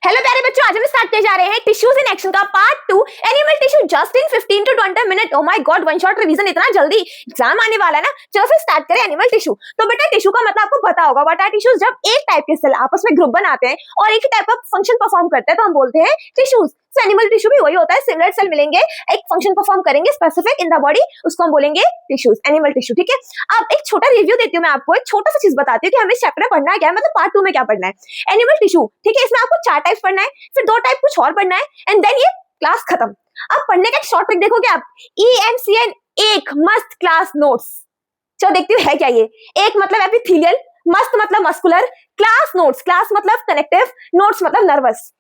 Hello प्यारे बच्चों, आज हम स्टार्ट किए जा रहे हैं टिश्यूज इन एक्शन का part 2 animal tissue just in 15 to 20 minute. Oh my God, one shot revision, इतना जल्दी एग्जाम आने वाला है ना। चलो फिर स्टार्ट करें एनिमल टिश्यू। तो बेटा टिश्यू का मतलब आपको पता होगा, व्हाट आर टिश्यूज। जब एक टाइप के सेल आपस में ग्रुप बनाते हैं और एक ही टाइप का फंक्शन परफॉर्म करते हैं तो हम बोलते हैं टिश्यूज। तो एनिमल टिश्यू भी वही होता है, सिमिलर सेल मिलेंगे, एक फंक्शन परफॉर्म करेंगे स्पेसिफिक इन द बॉडी, उसको हम बोलेंगे टिश्यूज, एनिमल टिश्यू। ठीक है, अब एक छोटा रिव्यू देती हूँ मैं आपको, एक छोटा सा चीज बताती हूँ कि हमें इस चैप्टर में पढ़ना है क्या है, मतलब पार्ट 2 में क्या पढ़ना है। एनिमल टिश्यू, ठीक है, इसमें आपको 4 टाइप्स पढ़ना है, फिर 2 टाइप कुछ और पढ़ना है, एंड देन ये क्लास खत्म। अब पढ़ने का एक शॉर्ट ट्रिक देखोगे आप, EMCN, एक मस्त क्लास नोट्स। चलो देखती हूँ है क्या ये। एक मतलब एपिथेलियल, मस्त मतलब मस्कुलर, क्लास नोट्स, क्लास मतलब कनेक्टिव, नोट्स मतलब नर्वस।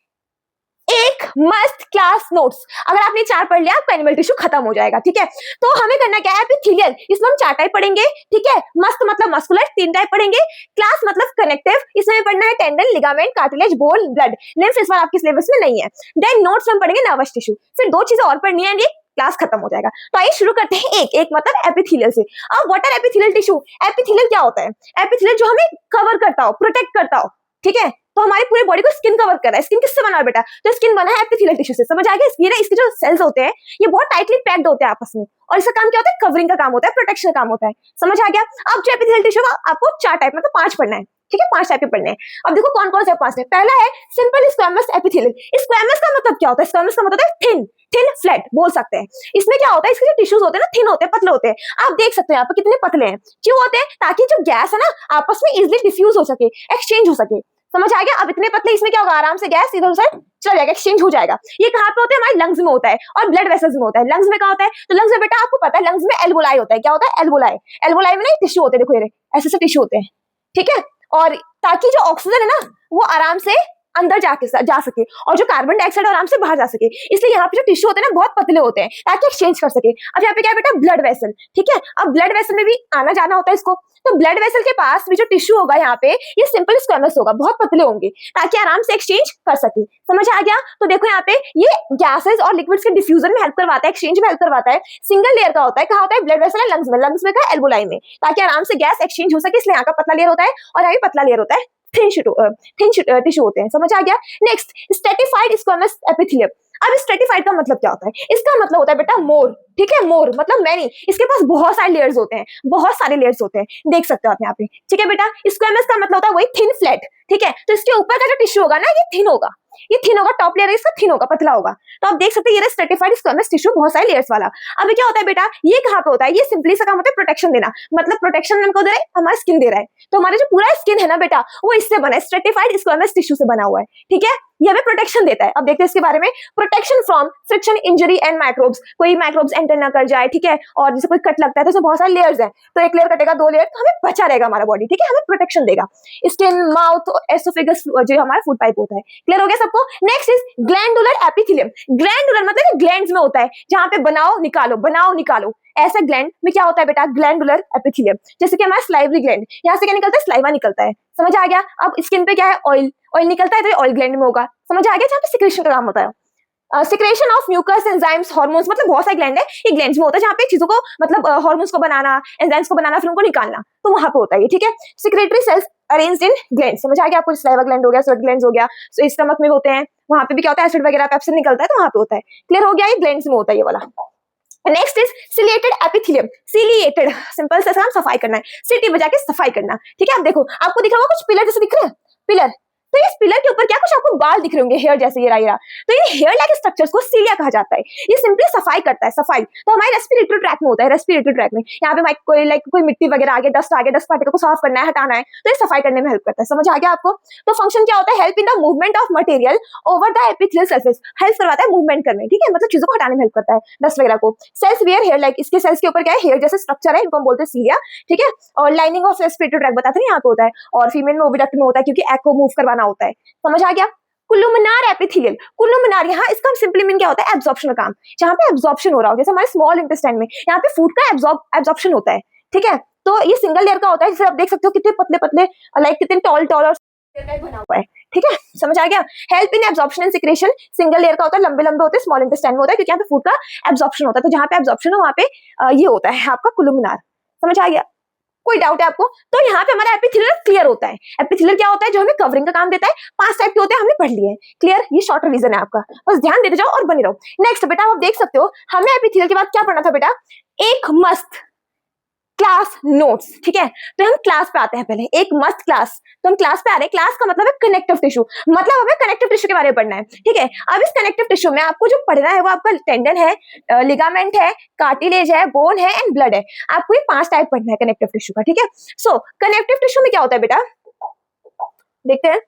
एक मस्त क्लास नोट्स। अगर आपने 4 पढ़ लिया, आपका एनिमल टिश्यू खत्म हो जाएगा। ठीक है, तो हमें करना क्या है, एपिथेलियल, इसमें हम 4 टाइप पढ़ेंगे। ठीक है, मस्त मतलब मस्कुलर 3 टाइप पढ़ेंगे, क्लास मतलब कनेक्टिव, इसमें पढ़ना है tendon, ligament, cartilage, bone, blood, lymph इस बार आपके सिलेबस में नहीं है। देन नोट्स में पढ़ेंगे नर्वस टिश्यू, फिर 2 चीजें और पढ़नी है, ये क्लास खत्म हो जाएगा। तो आइए शुरू करते हैं एक मतलब एपिथेलियल से। अब what are epithelial tissue. Epithelial क्या होता है? एपिथेलियल जो हमें कवर करता हो, प्रोटेक्ट करता हो। ठीक है, तो हमारी पूरी बॉडी को स्किन कवर कर रहा है। स्किन किससे बना है बेटा? तो स्किन बना है एपिथेलियल टिश्यू से। समझ आ गया? ये ना, इसके जो सेल्स होते हैं ये बहुत टाइटली पैक्ड होते हैं आपस में, और इसका काम क्या होता है? कवरिंग का काम होता है, प्रोटेक्शन का काम होता है। समझ आ गया? अब जो एपिथेलियल टिश्यू आपको 4 टाइप मतलब 5 पढ़ना है। ठीक है, 5 टाइप के पढ़ने हैं। अब देखो कौन कौन से 5 है। पहला है सिंपल स्क्वैमस एपिथेलियल। स्क्वैमस का मतलब क्या होता है? स्क्वैमस का मतलब है थिन, थिन फ्लैट बोल सकते हैं। इसमें क्या होता है, इसके जो टिश्यूज होते हैं ना, थिन होते हैं, पतले होते हैं। आप देख सकते हैं यहाँ पे कितने पतले हैं। क्यों होते हैं? ताकि जो गैस है ना आपस में इजिली डिफ्यूज हो सके, एक्सचेंज हो सके। समझ आ गया? अब इतने पतले, इसमें क्या होगा, आराम से गैस इधर उधर चला जाएगा, एक्सचेंज हो जाएगा। ये कहाँ पे होता है? हमारे लंग्स में होता है और ब्लड वेसल्स में होता है। लंग्स में क्या होता है? तो लंग्स में बेटा आपको पता है, लंग्स में एल्वोलाई होता है। क्या होता है? एल्वोलाई। एल्वोलाई में ना टिश्यू होते हैं, देखो ये ऐसे ऐसे टिश्यू होते हैं। ठीक है, और ताकि जो ऑक्सीजन है ना वो आराम से अंदर जा सके और जो कार्बन डाइऑक्साइड आराम से बाहर जा सके, इसलिए यहाँ पे जो टिश्यू होते हैं ना बहुत पतले होते हैं ताकि एक्सचेंज कर सके। अब यहाँ पे क्या है बेटा? Blood vessel. ठीक है, अब ब्लड वेसल में भी आना जाना होता है इसको, तो ब्लड वेसल के पास भी जो टिश्यू होगा यहाँ पे, ये सिंपल स्क्वैमस होगा, बहुत पतले होंगे ताकि आराम से एक्सचेंज कर सके। समझ आ गया? तो देखो यहाँ पे ये गैसेस और लिक्विड्स के डिफ्यूजन में हेल्प करवाता है, एक्सचेंज में हेल्प करवाता है। सिंगल लेयर का होता है, कहाँ होता है? ब्लड वेसल है लंग्स में, लंग्स में का एल्वोलाई में, ताकि आराम से गैस एक्सचेंज हो सके, इसलिए यहाँ का पतला लेयर होता है और यहाँ पे पतला लेयर होता है, थिन टिश्यू होते हैं। समझ आ गया? Next stratified squamous epithelium. अब स्ट्रेटिफाइड का मतलब क्या होता है? इसका मतलब होता है बेटा मोर। ठीक है, मोर मतलब मैनी, इसके पास बहुत सारे लेयर्स होते हैं, बहुत सारे लेयर्स होते हैं, देख सकते हो आप यहाँ पे। ठीक है बेटा, स्क्वैमस का मतलब होता है वही थिन फ्लैट। ठीक है, तो इसके ऊपर का जो टिश्यू होगा ना ये थिन होगा, ये थिन होगा, टॉप लेयर इसका थिन होगा, पतला होगा। तो आप देख सकते हैं ये स्ट्रेटिफाइड स्क्वैमस टिश्यू, बहुत सारे लेयर्स वाला। अब क्या होता है बेटा? ये कहाँ पे होता है? ये सिंपली सा काम होता है प्रोटेक्शन देना, मतलब प्रोटेक्शन हमको दे रहा है, हमारा स्किन दे रहा है। तो हमारा जो पूरा स्किन है ना बेटा वो इससे बना है, स्ट्रेटिफाइड स्क्वैमस टिश्यू से बना हुआ है। ठीक है, ये हमें प्रोटेक्शन देता है। अब देखते हैं इसके बारे में, protection from friction, injury and microbes, कोई माइक्रोब्स एंटर ना कर जाए। ठीक है, और जैसे कोई कट लगता है तो उसमें बहुत सारे लेयर्स हैं, तो एक लेयर कटेगा, 2 लेयर, तो हमें बचा रहेगा हमारा बॉडी। ठीक है, हमें प्रोटेक्शन देगा। स्किन, माउथ, एसोफेगस जो हमारा फूड पाइप होता है। क्लियर हो गया सबको? Next is glandular epithelium. Glandular मतलब ग्लैंड्स में होता है, जहां पे बनाओ निकालो, बनाओ निकालो। ऐसा ग्लैंड में क्या होता है बेटा? Glandular epithelium. जैसे कि हमारा स्लाइवरी ग्लैंड, यहाँ से क्या निकलता है? स्लाइवा निकलता है। समझ आ गया? अब स्किन पे क्या है? ऑयल, ऑयल निकलता है तो ऑयल ग्लैंड में होगा। समझ आ गया? जहाँ पे सिक्रेशन का काम होता है, secretion of mucus, enzymes, hormones, मतलब बहुत सारे ग्लैंड है, ये ग्लैंड्स में होता है जहाँ पे चीजों को मतलब हार्मोन्स को बनाना, एंजाइम्स को बनाना, फिर उनको निकालना, तो वहां पे होता है ये। ठीक है, secretory cells arranged in gland. समझ आ गया आपको? स्लाइवा ग्लैंड हो गया, स्वेट ग्लैंड्स हो गया, तो स्टमक में होते हैं, वहां पे भी क्या होता है? एसिड वगैरह पेप्सिन निकलता है, तो वहां पे होता है। क्लियर हो गया? ये ग्लैंड्स में होता है ये वाला। Next is ciliated epithelium. Ciliated simple से हम सफाई करना है, सीटी बजा के सफाई करना। ठीक है, अब देखो आपको दिख रहा होगा कुछ पिलर जैसे दिख रहे हैं, पिलर, तो इस पिलर के ऊपर क्या कुछ आपको बाल दिख रहे होंगे, हेयर जैसे, ये रहा। तो ये हेयर लाइक स्ट्रक्चर्स को सीलिया कहा जाता है। ये सिंपली सफाई करता है, सफाई। तो हमारे रेस्पिरेटरी ट्रैक में होता है, रेस्पिरेटरी ट्रैक में यहाँ पे कोई मिट्टी वगैरह आ गया, डस्ट आ गया, डस्ट पार्टिकल को साफ करना है, हटाना है, तो ये सफाई करने में हेल्प करता है। समझ आ गया आपको? तो फंक्शन क्या होता है? Help in the movement of material over the epithelial surface, help करवाता है मूवमेंट करने। ठीक है, मतलब चीजों को हटाने में हेल्प करता है, डस्ट वगैरह को। सेल्स वेयर हेयर लाइक, इसके सेल्स के ऊपर क्या है? हेयर जैसे स्ट्रक्चर है, इनको हम बोलते हैं सीलिया। ठीक है, और लाइनिंग ऑफ रेस्पिरेटरी ट्रैक बताते हैं यहाँ पे होता है, और फीमेल में ओविडक्ट में होता है क्योंकि एग को मूव करवाना होता है। समझ आ गया? कुलुमिनार एपिथेलियल। कुलुमिनार, यहाँ इसका सिंपली मीन क्या होता है? एब्जॉर्प्शन का काम, जहाँ पे एब्जॉर्प्शन हो रहा हो, जैसे हमारे स्मॉल इंटेस्टाइन में यहाँ पे फूड का एब्जॉर्प्शन होता है। ठीक है, तो ये सिंगल लेयर का होता है, जैसे आप देख सकते हो कितने पतले पतले, लाइक कितने टॉल टॉल और बना हुआ है। ठीक है, समझ आ गया? Help in absorption and secretion, single layer का होता है, लंबे लंबे होते हैं, स्मॉल इंटेस्टाइन में होता है, क्योंकि यहाँ पे फूड का एब्जॉर्प्शन होता है, तो जहाँ पे एब्जॉर्प्शन हो वहाँ पे ये होता है आपका कुलुमिनार। समझ आ गया? कोई डाउट है आपको? तो यहाँ पे हमारा एपिथेलियल क्लियर होता है। एपिथेलियल क्या होता है? जो हमें कवरिंग का काम देता है। 5 टाइप के होते हैं, हमने पढ़ लिए। क्लियर? ये शॉर्ट रिवीजन है आपका, बस ध्यान देते जाओ और बने रहो। नेक्स्ट बेटा आप देख सकते हो, हमें एपिथेलियल के बाद क्या पढ़ना था बेटा? एक मस्त क्लास नोट्स। ठीक है, तो हम क्लास पे आते हैं पहले। एक मस्त क्लास, तो हम क्लास पे आ रहे हैं। क्लास का मतलब है कनेक्टिव टिश्यू, मतलब हमें कनेक्टिव टिश्यू के बारे में पढ़ना है। ठीक है, अब इस कनेक्टिव टिश्यू में आपको जो पढ़ना है वो आपका टेंडन है, लिगामेंट है, कार्टिलेज है, बोन है एंड ब्लड है। आपको ये 5 टाइप पढ़ना है कनेक्टिव टिश्यू का। ठीक है, सो कनेक्टिव टिश्यू में क्या होता है बेटा, देखते हैं।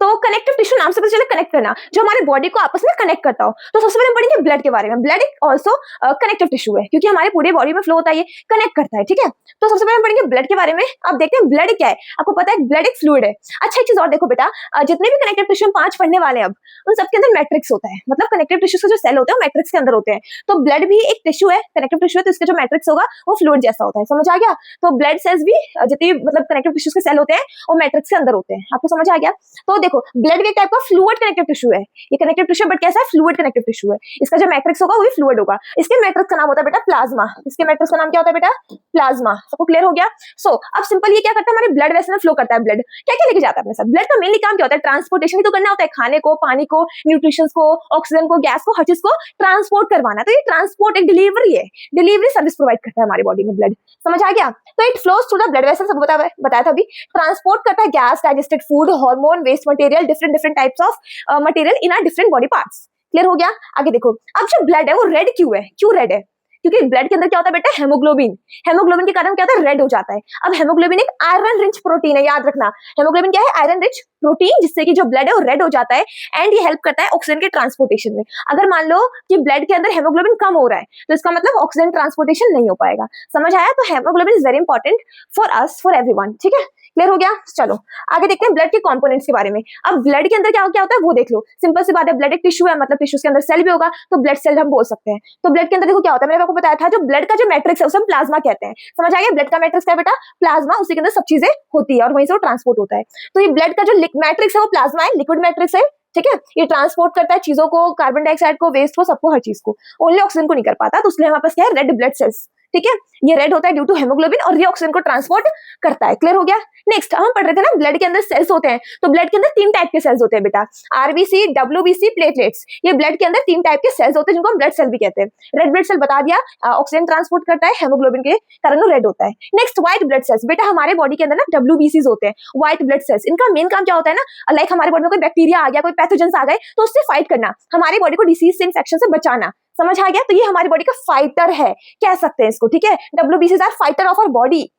तो कनेक्टिव टिश्यू नाम से पता चला कनेक्ट करना, जो हमारे बॉडी को आपस में कनेक्ट करता हो। तो सबसे पहले हम पढ़ेंगे ब्लड के बारे में। ब्लड एक ऑल्सो कनेक्टिव टिश्यू है, क्योंकि हमारे पूरे बॉडी में फ्लो होता है, ये कनेक्ट करता है। ठीक है, तो सबसे पहले हम पढ़ेंगे ब्लड के बारे में। अब देखते हैं ब्लड क्या है। आपको पता है ब्लड एक फ्लूइड है। अच्छा एक चीज और देखो बेटा, जितने भी कनेक्टिव टिश्यू हम 5 पढ़ने वाले हैं अब, उन सबके अंदर मैट्रिक्स होता है। मतलब कनेक्टिव टिश्यू के जो सेल होते हैं वो मैट्रिक्स के अंदर होते हैं। तो ब्लड भी एक टिश्यू है, कनेक्टिव टिश्यू है, तो इसका जो मैट्रिक्स होगा वो फ्लूइड जैसा होता है। समझ आ गया? तो ब्लड सेल्स भी जितने मतलब कनेक्टिव टिश्यूज के सेल होते हैं वो मैट्रिक्स के अंदर होते हैं। आपको समझ आ गया? तो देखो ब्लड एक टाइप का फ्लूइड कनेक्टिव टिश्यू है। ये कनेक्टिव टिश्यू बट कैसा है? फ्लूइड कनेक्टिव टिश्यू है। इसका जो मैट्रिक्स होगा वो भी फ्लूइड होगा। इसके मैट्रिक्स का नाम होता है बेटा प्लाज्मा। इसके मैट्रिक्स का नाम क्या होता है बेटा? प्लाज्मा। सबको क्लियर हो गया? सो अब सिंपल ये क्या करता है, हमारे ब्लड वेसल में फ्लो करता है। ब्लड क्या क्या लेके जाता है अपने साथ? ब्लड का मेनली काम क्या होता है? ट्रांसपोर्टेशन ही तो करना होता है, खाने को, पानी को, न्यूट्रिशन को, ऑक्सीजन को, गैस को, हर चीज को ट्रांसपोर्ट करवाना। तो ये ट्रांसपोर्ट एक डिलीवरी है, डिलीवरी सर्विस प्रोवाइड करता है हमारी बॉडी में ब्लड। समझ आ गया? तो it flows through the blood vessel, सब बताया था अभी। ट्रांसपोर्ट करता है gas, digested food, hormone, waste material, different types of material in our different body parts. Clear हो गया? आगे देखो, अब जो ब्लड है वो रेड क्यों है? क्यों रेड है? क्योंकि ब्लड के अंदर क्या होता है बेटा? हेमोग्लोबिन। हेमोग्लोबिन के कारण क्या होता है? रेड हो जाता है। अब हेमोग्लोबिन एक आयरन रिच प्रोटीन है, याद रखना। हेमोग्लोबिन क्या है? आयरन रिच प्रोटीन, जिससे कि जो ब्लड है वो रेड हो जाता है एंड ये हेल्प करता है ऑक्सीजन के ट्रांसपोर्टेशन में। अगर मान लो कि ब्लड के अंदर हेमोग्लोबिन कम हो रहा है तो इसका मतलब ऑक्सीजन ट्रांसपोर्टेशन नहीं हो पाएगा। समझ आया? तो haemoglobin is very important for us, for everyone. ठीक है, क्लियर हो गया? चलो आगे देखते हैं ब्लड के कंपोनेंट्स के बारे में। अब ब्लड के अंदर क्या क्या होता है वो देख लो। सिंपल सी बात है, ब्लड एक टिश्यू है, मतलब टिश्यू के अंदर सेल भी होगा, तो ब्लड सेल हम बोल सकते हैं। तो ब्लड के अंदर देखो क्या होता है, मैंने आपको बताया था, जो ब्लड का जो मैट्रिक्स है उसे हम प्लाज्मा कहते हैं। समझ आ गया? ब्लड का मैट्रिक्स क्या है बेटा? प्लाज्मा। उसी के अंदर सब चीजें होती है और वहीं से वो ट्रांसपोर्ट होता है। तो ये ब्लड का जो मैट्रिक्स है वो प्लाज्मा है, लिक्विड मैट्रिक्स है। ठीक है, ये ट्रांसपोर्ट करता है चीजों को, कार्बन डाइऑक्साइड को, वेस्ट को, सबको, हर चीज को। ओनली ऑक्सीजन को नहीं कर पाता, तो इसलिए हमारे पास क्या है? Red blood cells. ठीक है, ये रेड होता है ड्यू टू हेमोग्लोबिन और ये ऑक्सीजन को ट्रांसपोर्ट करता है। क्लियर हो गया? नेक्स्ट हम पढ़ रहे थे ना ब्लड के अंदर सेल्स होते हैं। तो ब्लड के अंदर 3 टाइप के सेल्स होते हैं बेटा, आरबीसी, डब्ल्यूबीसी, प्लेटलेट्स। ये ब्लड के अंदर 3 टाइप के सेल्स होते हैं जिनको हम ब्लड सेल भी कहते हैं। रेड ब्लड सेल बता दिया, ऑक्सीजन ट्रांसपोर्ट करता है, हेमोग्लोबिन के कारण वो रेड होता है। Next white blood sales. बेटा हमारे बॉडी के अंदर ना डब्ल्यूबीसीज होते हैं, व्हाइट ब्लड सेल्स। इनका मेन काम क्या होता है ना, लाइक हमारे बॉडी में कोई बैक्टीरिया आ गया, कोई पैथोजेंस आ गए, तो उससे फाइट करना, हमारी बॉडी को डिसीज से, इन्फेक्शन से बचाना। समझ आ गया? तो ये हमारी बॉडी का फाइटर है, कह सकते हैं इसको। ठीक है, डब्ल्यूबीसीज are fighter of our body,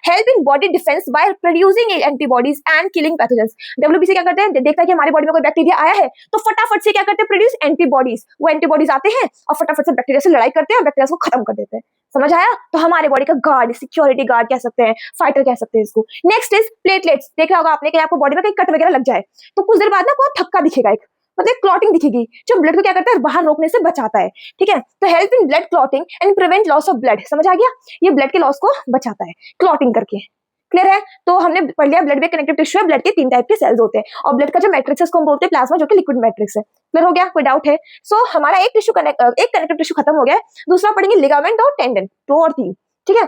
help in body defence by producing antibodies and killing pathogens. WBC क्या करते हैं? देखता है कि हमारी बॉडी में कोई बैक्टीरिया आया है तो फटाफट से क्या करते हैं? Produce antibodies. वो एंटीबॉडीज आते हैं और फटाफट से बैक्टीरिया से लड़ाई करते हैं और बैक्टीरिया को खत्म कर देते हैं। समझ आया? तो हमारे बॉडी का गार्ड, सिक्योरिटी गार्ड कह सकते हैं, फाइटर कह सकते हैं इसको। Next is platelets. देखा होगा आपने कि आपको बॉडी में कहीं कट वगैरह लग जाए तो कुछ देर बाद ना बहुत थक्का दिखेगा, एक मतलब क्लॉटिंग दिखेगी, जो ब्लड को क्या करता है? बाहर रोकने से बचाता है। ठीक है, तो help in blood clotting and prevent loss of blood. समझ आ गया? ये ब्लड के लॉस को बचाता है क्लॉटिंग करके। क्लियर है? तो हमने पढ़ लिया ब्लड में कनेक्टिव टिश्यू है, ब्लड के 3 टाइप के सेल्स होते हैं और ब्लड का जो मैट्रिक्स है उसको हम बोलते हैं प्लाज्मा, जो कि लिक्विड मैट्रिक्स है। क्लियर हो गया? कोई डाउट है? सो हमारा एक कनेक्टिव टिश्यू खत्म हो गया है। दूसरा पढ़ेंगे लिगामेंट और टेंडन, 2 और 3। ठीक है,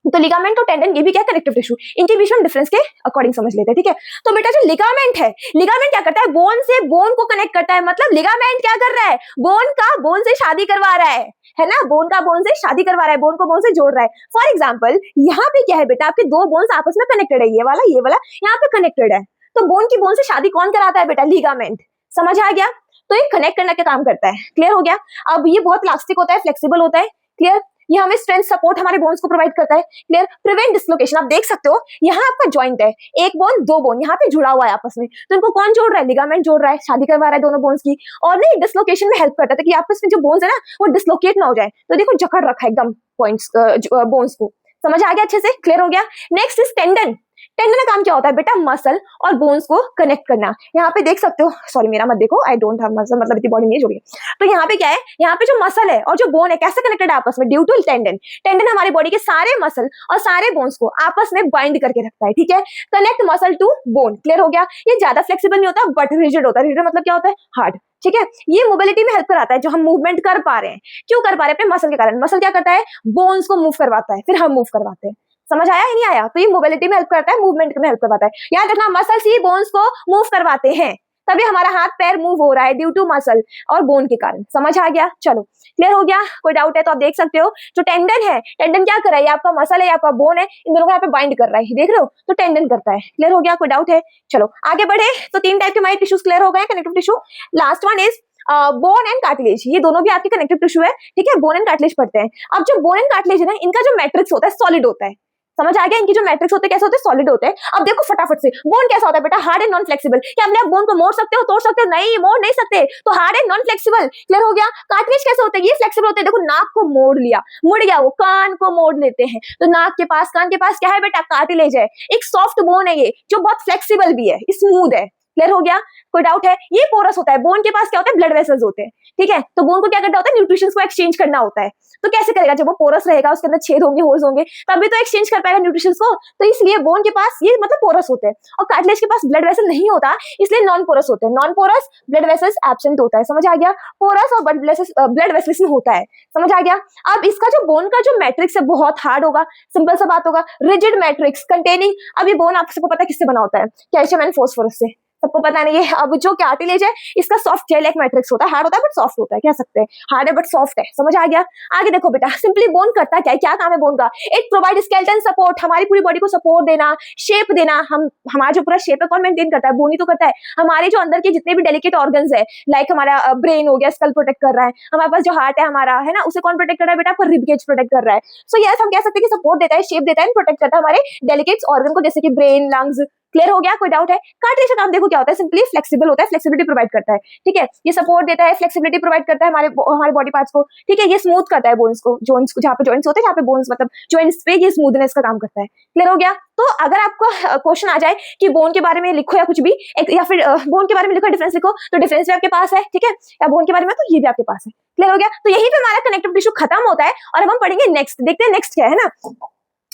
तो लिगामेंट और टेंडन ये भी क्या? Connective tissue. इनके बीच में डिफरेंस के अकॉर्डिंग समझ लेते हैं। ठीक है, तो बेटा जो लिगामेंट है, लिगामेंट क्या करता है? बोन से बोन को कनेक्ट करता है। मतलब लिगामेंट क्या कर रहा है? बोन से शादी करवा रहा है ना? बोन से शादी करवा रहा है, बोन को बोन से जोड़ रहा है। फॉर एग्जाम्पल यहाँ पे क्या है बेटा? आपके 2 बोन्स आपस में कनेक्टेड है, ये वाला यहाँ पे कनेक्टेड है। तो बोन की बोन से शादी कौन कराता है बेटा? लिगामेंट। समझ आ गया? तो ये कनेक्ट करने का काम करता है। क्लियर हो गया? अब ये बहुत इलास्टिक होता है, फ्लेक्सिबल होता है। क्लियर? ये हमें स्ट्रेंथ सपोर्ट हमारे बोन्स को प्रोवाइड करता है। क्लियर? Prevent dislocation. आप देख सकते हो यहाँ आपका जॉइंट है, एक बोन 2 बोन यहाँ पे जुड़ा हुआ है आपस में, तो इनको कौन जोड़ रहा है? लिगामेंट जोड़ रहा है, शादी करवा रहा है दोनों बोन्स की। और नहीं, डिसलोकेशन में हेल्प करता है कि आपस में जो बोन्स है ना वो डिसलोकेट ना हो जाए। तो देखो जकड़ रखा है एकदम पॉइंट्स, बोन्स को। समझ आ गया अच्छे से? क्लियर हो गया? Next is tendon. टेंडन का काम क्या होता है बेटा? मसल और बोन्स को कनेक्ट करना। यहाँ पे देख सकते हो, सॉरी मेरा मत देखो, आई डोंट हैव मसल, मतलब इतनी बॉडी नहीं जुड़ी है। तो यहाँ पे क्या है? यहाँ पे जो मसल है और जो बोन है कैसे कनेक्टेड है आपस में? Due to tendon. टेंडन हमारी बॉडी के सारे मसल और सारे बोन्स को आपस में बाइंड करके रखता है। ठीक है, connect muscle to bone. Clear हो गया? ये ज्यादा फ्लेक्सिबल नहीं होता बट रिजिड होता है। रिजिड मतलब क्या होता है? हार्ड। ठीक है, ये मोबिलिटी में हेल्प कराता है, जो हम मूवमेंट कर पा रहे हैं। क्यों कर पा रहे हैं? अपने मसल के कारण। मसल क्या करता है? बोन्स को मूव करवाता है, फिर हम मूव करवाते हैं। समझ आया या नहीं आया? तो ये मोबिलिटी में हेल्प करता है, मूवमेंट में हेल्प करवाता है। याद रखना मसल्स ही बोन्स को मूव करवाते हैं, तभी हमारा हाथ पैर मूव हो रहा है ड्यू टू मसल और बोन के कारण। समझ आ गया? चलो क्लियर हो गया? कोई डाउट है तो आप देख सकते हो। जो टेंडन है, टेंडन क्या कर रहा है? ये आपका मसल है, ये आपका बोन है, इन दोनों को यहाँ पे बाइंड कर रहा है, देख रहे हो? तो टेंडन करता है। क्लियर हो गया? कोई डाउट है? चलो आगे बढ़े। तो 3 टाइप के हमारे टिश्यूज क्लियर हो गए, connective tissue. Last one is bone and cartilage. ये दोनों भी आपके कनेक्टिव टिश्यू है, ठीक है? बोन एंड कार्टिलेज पढ़ते हैं। अब जो बोन एंड कार्टिलेज है ना, इनका जो मैट्रिक्स होता है सॉलिड होता है। समझ आ गया? इनकी जो मैट्रिक्स होते हैं कैसे होते हैं? सॉलिड होते हैं। अब देखो फटाफट से, बोन कैसा होता है बेटा? Hard and non flexible. क्या अपने आप बोन को मोड़ सकते हो, तोड़ सकते हो? नहीं, मोड़ नहीं सकते, तो hard and non flexible. Clear हो गया? कार्टिलेज कैसे होते हैं? ये फ्लेक्सिबल होते हैं। देखो नाक को मोड़ लिया, मुड़ गया, वो कान को मोड़ लेते हैं, तो नाक के पास, कान के पास क्या है बेटा? कार्टिलेज है। एक सॉफ्ट बोन है ये, जो बहुत फ्लेक्सिबल भी है, स्मूथ है। क्लियर हो गया? कोई डाउट है? ये पोरस होता है। बोन के पास क्या होता है? ब्लड वेसल्स होते हैं, ठीक है? तो बोन को क्या करना होता है? न्यूट्रिशंस को एक्सचेंज करना होता है। तो कैसे करेगा? जब वो पोरस रहेगा, उसके अंदर छेद होंगे, होल्स होंगे, तभी तो एक्सचेंज कर पाएगा न्यूट्रिशंस को। तो इसलिए बोन के पास ये मतलब पोरस होते हैं, और कार्टिलेज के पास ब्लड वेसल नहीं होता, इसलिए नॉन पोरस होते हैं। Non porous, blood vessels absent होता है। समझ आ गया? पोरस और ब्लड वेसल्स में होता है। समझ आ गया? अब इसका जो बोन का जो मैट्रिक्स है बहुत हार्ड होगा। सिंपल सा बात होगा, रिजिड मैट्रिक्स कंटेनिंग। अब ये बोन आप सबको पता है किससे बना होता है? कैल्शियम एंड फास्फोरस से। सबको पता नहीं है। अब जो कार्टिलेज है, इसका सॉफ्ट जेल लाइक मैट्रिक्स होता है, हार्ड होता है बट सॉफ्ट होता है, कह सकते हैं हार्ड है बट सॉफ्ट है। समझ आ गया? आगे देखो बेटा, सिंपली बोन करता क्या है? क्या काम है बोन का? इट प्रोवाइड स्केलेटन सपोर्ट, हमारी पूरी बॉडी को सपोर्ट देना, शेप देना। हमारा जो पूरा शेप है कौन मेंटेन करता है? बोन ही तो करता है। हमारे जो अंदर के जितने भी डेलिकेट ऑर्गन्स है, लाइक हमारा ब्रेन हो गया, स्कल प्रोटेक्ट कर रहा है। हमारे पास जो हार्ट है हमारा, है ना, उसे कौन प्रोटेक्ट कर रहा है बेटा? आपका रिब केज प्रोटेक्ट कर रहा है। सो यस, हम कह सकते हैं कि सपोर्ट देता है, शेप देता है, प्रोटेक्ट करता है हमारे डेलिकेट ऑर्गन को, जैसे कि ब्रेन, लंग्स। क्लियर हो गया? कोई डाउट है? कार्टिलेज का काम देखो क्या होता है? सिंपली फ्लेक्सिबल होता है, फ्लेक्सिबिलिटी प्रोवाइड करता है, ठीक है? ये सपोर्ट देता है, फ्लेक्सिबिलिटी प्रोवाइड करता है हमारे बॉडी पार्ट्स को, ठीक है? ये स्मूथ करता है बोन्स को, जॉइंट्स को, जहाँ पे जॉइंट्स होते हैं, जहाँ पे बोन्स मतलब जॉइंट्स पे ये स्मूथनेस का काम करता है। क्लियर हो गया? तो अगर आपका क्वेश्चन आ जाए कि बोन के बारे में लिखो या कुछ भी, या फिर बोन के बारे में लिखो, डिफरेंस लिखो, तो डिफरेंस भी आपके पास है, ठीक है? या बोन के बारे में तो ये भी आपके पास है। क्लियर हो गया? तो यही पे हमारा कनेक्टिव टिश्यू खत्म होता है, और अब हम पढ़ेंगे नेक्स्ट। देखते हैं नेक्स्ट क्या है ना।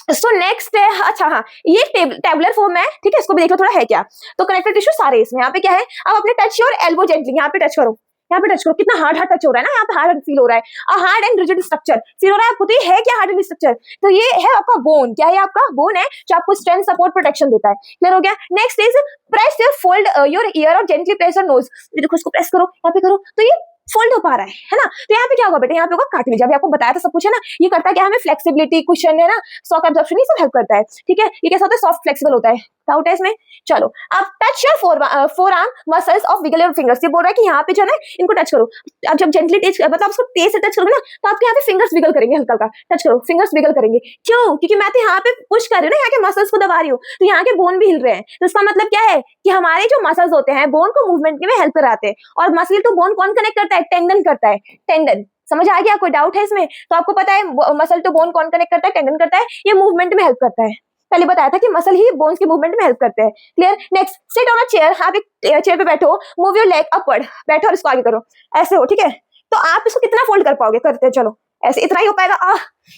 सो नेक्स्ट है, अच्छा हाँ, ये टेबुलर फॉर्म है, ठीक है? इसको भी देख लो थोड़ा है क्या। तो कनेक्टिव टिश्यू सारे इसमें। यहाँ पे क्या है? अब अपने टच योर एल्बो जेंटली, यहाँ पे टच करो, यहाँ पे टच करो। कितना हार्ड हार्ड टच हो रहा है ना, यहाँ पे हार्ड फील हो रहा है, hard and rigid structure feel हो रहा है आपको। तो ये है क्या? Hard and structure. तो ये है आपका बोन। क्या है? आपका बोन है, जो आपको स्ट्रेंथ, सपोर्ट, प्रोटेक्शन देता है। क्लियर हो गया? Next is press your fold your year और जेंटली प्रेस योर नोज। देखो इसको प्रेस करो, यहाँ पे करो, तो ये फोल्ड हो पा रहा है ना? तो यहाँ पे क्या होगा बेटा? यहाँ पे होगा कार्टिलेज। अभी आपको बताया था सब कुछ है ना। ये करता है क्या? हमें फ्लेक्सिबिलिटी, कुशन है ना, शॉक एब्जॉर्प्शन, ये सब हेल्प करता है, ठीक है? ये कैसा होता है? सॉफ्ट फ्लेक्सिबल होता है। डाउट है इसमें? चलो अब touch your forearm muscles of wiggle your fingers. ये बोल रहा है कि यहाँ पे जो है ना, इनको टच करो। अब जब जेंटली टच, मतलब उसको तेज से टच करोगे ना, तो आपके यहाँ पे फिंगर्स विगल करेंगे, हल्का हल्का टच करो, फिंगर्स विगल करेंगे। क्यों? क्योंकि मैं तो यहाँ पे पुश कर रही हूँ ना, यहाँ के मसल्स को दबा रही हूँ, तो यहाँ के बोन भी हिल रहे हैं। तो इसका मतलब क्या है कि हमारे जो मसल्स होते हैं बोन को मूवमेंट में हेल्प कराते हैं। और मसल टू बोन कौन कनेक्ट करता है? टेंडन करता है, टेंडन। समझ आ गया? कोई डाउट है इसमें? तो आपको पता है मसल टू बोन कौन कनेक्ट करता है? टेंडन करता है। ये मूवमेंट में हेल्प करता है। पहले बताया था कि मसल ही बोन्स के मूवमेंट में हेल्प करते हैं। Clear? Next, sit on a chair. आप एक चेयर पे बैठो, मूव योर लेग अपवर्ड, बैठो और इसको आगे करो, ऐसे हो, ठीक है? तो आप इसको कितना फोल्ड कर पाओगे? करते हैं, चलो ऐसे, इतना ही हो पाएगा।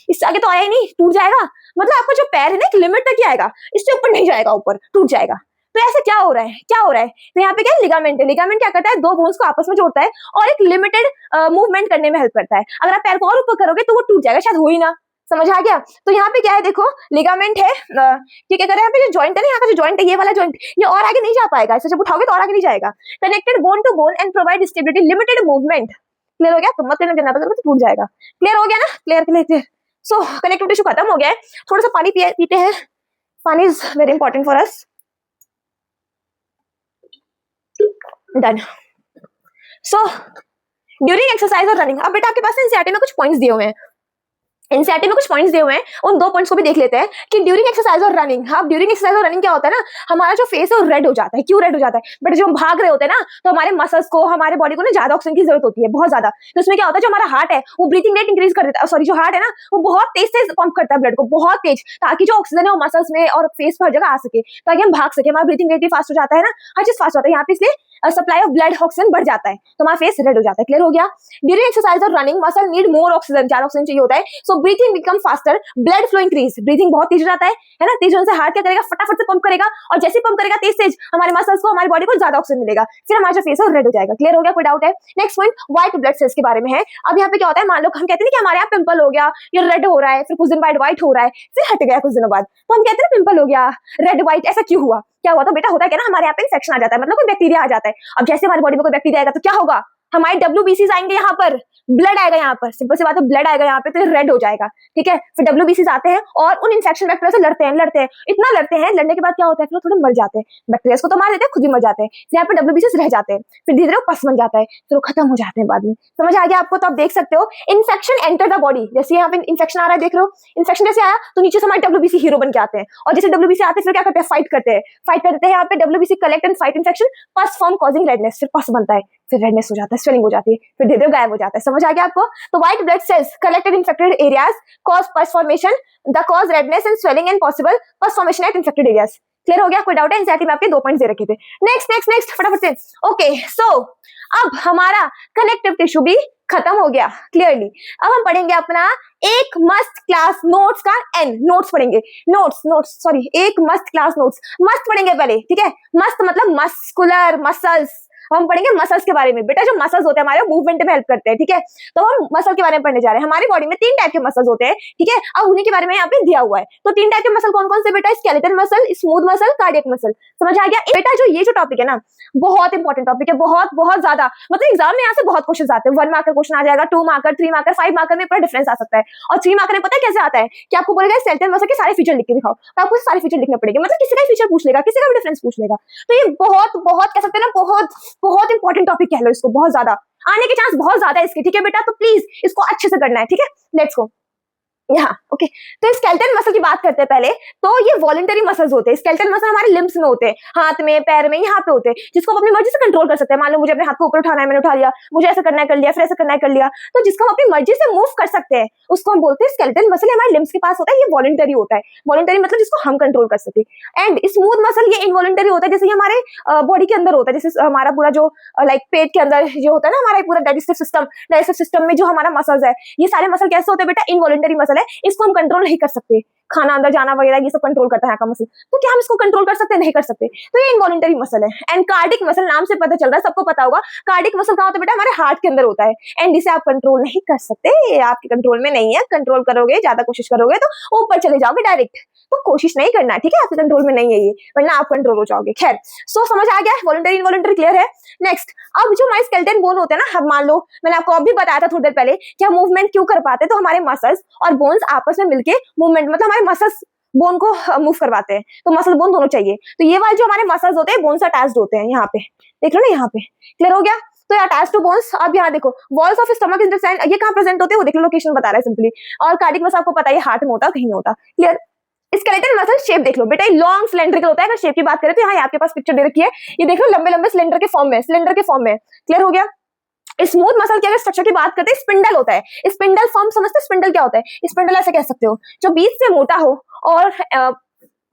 इससे आगे तो आया ही नहीं, टूट जाएगा। मतलब आपका जो पैर है ना, एक लिमिट तक ही आएगा, इससे ऊपर नहीं जाएगा, ऊपर टूट जाएगा। तो ऐसे क्या हो रहा है? क्या हो रहा है? तो यहाँ पे क्या लिगामेंट है। लिगामेंट क्या करता है? दो बोन्स को आपस में जोड़ता है और एक लिमिटेड मूवमेंट करने में हेल्प करता है। अगर आप पैर को और ऊपर करोगे तो वो टूट जाएगा, शायद हो ही ना। समझ आ गया? तो यहाँ पे क्या है? देखो लिगामेंट है, ठीक है? यहाँ पे जो जॉइंट है ना, यहाँ का जो जॉइंट है, ये वाला जॉइंट, ये और आगे नहीं जा पाएगा। इसे जब उठाओगे तो और आगे नहीं जाएगा। Connected bone to bone and provide stability, limited movement. Clear हो गया? तुम मत करना तो टूट जाएगा। क्लियर हो गया ना? Clear clear clear. So connective tissue खत्म हो गया है। थोड़ा सा पानी पीते हैं। पानी is very important for us. Done. So during exercise और रनिंग, अब बेटा आपके पास एनसीईआरटी में कुछ पॉइंट्स दिए हुए हैं। एनसीईआरटी में कुछ पॉइंट्स दिए हुए हैं, उन 2 पॉइंट्स को भी देख लेते हैं कि ड्यूरिंग एक्सरसाइज और रनिंग। हाँ, ड्यूरिंग एक्सरसाइज और रनिंग क्या होता है ना, हमारा जो फेस है वो रेड हो जाता है। क्यों रेड हो जाता है? बट जब हम भाग रहे होते हैं ना, तो हमारे मसल्स को, हमारे बॉडी को ना ज्यादा ऑक्सीजन की जरूरत होती है, बहुत ज्यादा। तो इसमें क्या होता है, जो हमारा हार्ट है वो ब्रीथिंग रेट इंक्रीज कर देता है। सॉरी, जो हार्ट है ना वो बहुत तेज से पंप करता है ब्लड को, बहुत तेज, ताकि जो ऑक्सीजन है वो मसल्स में और फेस पर हर जगह आ सके, ताकि हम भाग सके। हमारा ब्रीथिंग रेट भी फास्ट हो जाता है ना, हर चीज फास्ट होता है यहाँ पे। इसलिए सप्लाई ऑफ ब्लड ऑक्सीजन बढ़ जाता है तो हमारा फेस रेड हो जाता है। क्लियर हो गया? ड्यूरिंग एक्सरसाइज और running muscle need more oxygen, ज्यादा ऑक्सीजन चाहिए होता है, so breathing become faster, blood flow increase, breathing बहुत तेज हो जाता है ना, तेज होने से हार्ट क्या करेगा, फटाफट से पंप करेगा, और जैसे पंप करेगा तेज तेज हमारे मसल्स को, हमारी बॉडी को ज्यादा ऑक्सीजन मिलेगा, फिर हमारा जो फेस है रेड हो जाएगा। क्लियर हो गया? कोई डाउट है? Next point white blood sales के बारे में है। अब यहाँ पे क्या होता है, मान लो हम कहते हैं कि हमारे यहाँ पिंपल हो गया, ये रेड हो रहा है, फिर कुछ दिन बाद व्हाइट हो रहा है, फिर हट गया कुछ दिनों बाद, तो हम कहते हैं पिंपल हो गया, रेड व्हाइट, ऐसा क्यों हुआ? क्या हुआ? तो बेटा होता है क्या ना, हमारे यहाँ पे इन्फेक्शन आ जाता है, मतलब कोई बैक्टीरिया आ जाता है। अब जैसे हमारी बॉडी में कोई बैक्टीरिया आएगा तो क्या होगा, हमारे WBCs आएंगे, यहाँ पर ब्लड आएगा, यहाँ पर सिंपल सी बात है, ब्लड आएगा यहाँ पे तो रेड हो जाएगा। ठीक है, फिर WBCs आते हैं और उन इन्फेक्शन बैक्टीरिया से लड़ते हैं, इतना लड़ते हैं, लड़ने के बाद क्या होता है, फिर थोड़े मर जाते हैं, बैक्टीरिया को तो मार देते हैं, खुद भी मर जाते हैं, यहाँ पे WBCs रह जाते हैं, फिर धीरे धीरे पस बन जाता है, फिर वो खत्म हो जाते हैं बाद में। समझ आ गया आपको? तो आप देख सकते हो इन्फेक्शन एंटर द बॉडी, जैसे यहाँ पे इन्फेक्शन आ रहा है, देख लो इन्फेक्शन जैसे आया तो नीचे से हमारे WBC हीरो बन के आते हैं, और जैसे WBC आते हैं फिर क्या करते हैं, फाइट करते हैं, यहाँ पे WBC collect and fight infection, पस फॉर्म कॉजिंग रेडनेस, फिर पस बनता है, फिर रेडनेस हो जाता है, स्वेलिंग हो जाती है, फिर धीरे धीरे गायब हो जाता है। समझ आ गया आपको? तो white blood cells collected infected areas cause pus formation, the cause redness and swelling and possible pus formation at infected areas. Clear हो गया? कोई डाउट है? एनसीईआरटी में आपके 2 पॉइंट्स दे रखे थे। नेक्स्ट फटाफट से। ओके, सो अब हमारा कनेक्टिव टिश्यू भी खत्म हो गया क्लियरली। अब हम पढ़ेंगे अपना एक मस्त क्लास नोट्स का नोट्स पढ़ेंगे, एक मस्त क्लास नोट्स, मस्त पढ़ेंगे पहले, ठीक है? मस्त मतलब मस्कुलर मसल्स, हम पढ़ेंगे मसल्स के बारे में। बेटा जो मसल्स होते हैं हमारे मूवमेंट में हेल्प करते हैं, ठीक है? तो हम मसल के बारे में पढ़ने जा रहे हैं। हमारी बॉडी में 3 टाइप के मसल्स होते हैं, ठीक है? अब उन्हीं के बारे में यहाँ पे दिया हुआ है। तो 3 टाइप के मसल कौन कौन से बेटा? Skeletal muscle, smooth muscle, cardiac muscle. समझ आ गया बेटा? ये जो टॉपिक है ना बहुत इंपॉर्टेंट टॉपिक है, बहुत ज्यादा, मतलब एग्जाम में यहाँ से बहुत क्वेश्चन आते हैं। 1 मार्कर क्वेश्चन आ जाएगा, 2 मार्कर, 3 मार्कर, 5 मार्कर में पूरा डिफरेंस आ सकता है। और 3 मार्कर में पता है कैसे आता है कि आपको बोलेगा स्केलेटल मसल के सारे फीचर लिख के दिखाओ, तो आपको सारे फीचर लिखने पड़ेंगे, मतलब किसी का फीचर पूछ लेगा, किसी का भी डिफरेंस पूछ लेगा। तो ये बहुत कह सकते हैं ना, बहुत इंपॉर्टेंट टॉपिक कह लो इसको, बहुत ज्यादा आने के चांस बहुत ज्यादा है इसके, ठीक है बेटा? तो प्लीज इसको अच्छे से करना है, ठीक है? Let's go. यहाँ ओके, तो स्केलेटल मसल की बात करते हैं पहले। तो ये वॉलंटरी मसल्स होते हैं। स्केलेटल मसल हमारे लिम्स में होते हैं, हाथ में, पैर में, यहाँ पे होते हैं, जिसको हम अपनी मर्जी से कंट्रोल कर सकते हैं। मान लो मुझे अपने हाथ को ऊपर उठाना है, मैंने उठा लिया, मुझे ऐसा करना है, कर लिया, फिर ऐसा करना है, कर लिया। तो जिसको हम अपनी मर्जी से मूव कर सकते हैं उसको हम बोलते हैं स्केलेटल मसल। हमारे लिम्स के पास होता है, ये वॉलंटरी होता है। वॉलंटरी मतलब जिसको हम कंट्रोल कर सकते हैं। एंड स्मूथ मसल ये इनवॉलंटरी होता है, जैसे हमारे बॉडी के अंदर होता है, जैसे हमारा पूरा जो लाइक पेट के अंदर जो होता है ना, हमारा पूरा डाइजेस्टिव सिस्टम में जो हमारा मसल्स है, ये सारे मसल कैसे होते हैं बेटा? इनवॉलंटरी मसल है, इसको हम कंट्रोल नहीं कर सकते। खाना अंदर जाना वगैरह ये सब कंट्रोल करता है का मसल, तो क्या हम इसको कंट्रोल कर सकते हैं? नहीं कर सकते। तो ये इनवॉलंटरी मसल है। एंड कार्डिक मसल, नाम से पता चल रहा है, सबको पता होगा कार्डिक मसल कहाँ होता है बेटा? हमारे हार्ट के अंदर होता है। एंड इसे आप कंट्रोल नहीं कर सकते, ये आपके कंट्रोल में नहीं है। कंट्रोल करोगे, ज्यादा कोशिश करोगे तो ऊपर चले जाओगे डायरेक्ट, तो कोशिश नहीं करना है, ठीक है? आपके कंट्रोल में नहीं है ये, वरना आप कंट्रोल हो जाओगे। खैर, सो समझ आ गया वॉलंटरी इनवॉलंटरी, क्लियर है? नेक्स्ट, अब जो हमारे स्केलेटन बोन होते हैं ना, हम मान लो मैंने आपको अभी बताया था थोड़ी देर पहले कि हम मूवमेंट क्यों कर पाते हैं, तो हमारे मसल्स और बोन्स आपस में मिलके मूवमेंट, मतलब हमारे मसल्स बोन को मूव करवाते हैं, तो मसल बोन दोनों चाहिए। तो ये वाले जो हमारे मसल्स होते हैं बोन से अटैच्ड होते हैं, यहाँ पे देख लो ना, यहाँ पे क्लियर हो गया? तो अटैच टू बोन्स। अब यहाँ देखो वॉल्स ऑफ स्टमक इंटेस्टाइन, ये कहाँ प्रेजेंट होते हैं वो देख लो, लोकेशन बता रहा है सिंपली। और कार्डिक मसल आपको पता है हार्ट में होता है, कहीं नहीं होता। क्लियर? स्केलेटल मसल शेप देख लो बेटा, लॉन्ग सिलेंड्रिकल होता है। अगर शेप की बात करें तो यहाँ आपके पास पिक्चर दे रखी है, ये देख लो लंबे लंबे सिलेंडर के फॉर्म में। क्लियर हो गया? स्मूथ मसल की अगर स्ट्रक्चर की बात करते हैं, स्पिंडल होता है। स्पिंडल फॉर्म समझते हैं? स्पिंडल क्या होता है? स्पिंडल ऐसे कह सकते हो जो बीच से मोटा हो और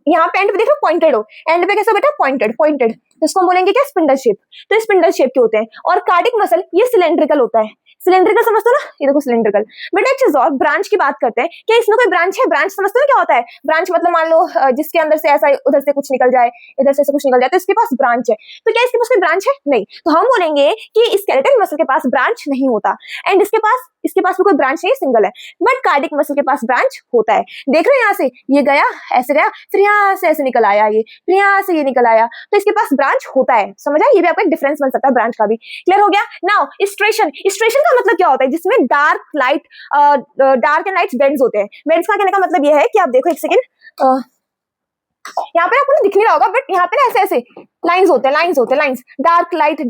यहाँ पे एंड पे देखो पॉइंटेड हो। एंड पे कैसा बेटा? पॉइंटेड, तो इसको हम बोलेंगे क्या? Spindle shape. तो स्पिंडल शेप के होते हैं। और कार्डिक मसल ये सिलेंड्रिकल होता है। सिलेंड्रिकल समझते हो ना, ये देखो सिलेंड्रिकल। बेटा एक चीज और, ब्रांच की बात करते हैं, क्या इसमें कोई ब्रांच है? ब्रांच समझते हो क्या होता है? ब्रांच मतलब मान लो जिसके अंदर से ऐसा उधर से कुछ निकल जाए, इधर से कुछ निकल जाए, तो इसके पास ब्रांच है। तो क्या इसके पास कोई ब्रांच है? नहीं। तो हम बोलेंगे कि स्केलेटल मसल के पास ब्रांच नहीं होता। एंड इसके पास भी कोई ब्रांच नहीं, सिंगल है। बट कार्डिक मसल के पास ब्रांच होता है। देख रहे हो, यहाँ से ये गया, ऐसे गया, फिर यहाँ से ऐसे निकल आया, ये फिर यहाँ से ये निकल आया, तो इसके पास ब्रांच होता है। समझा? ये भी आपका एक डिफरेंस बन सकता है ब्रांच का भी। क्लियर हो गया? नाउ स्ट्रेशन का मतलब क्या होता है? जिसमें डार्क एंड लाइट बेंड्स होते हैं। बेंड्स का कहने का मतलब ये है कि आप देखो एक सेकेंड, यहाँ पे आपको दिख नहीं रहा होगा, बट यहाँ पे ना ऐसे लाइंस होते हैं, डार्क लाइट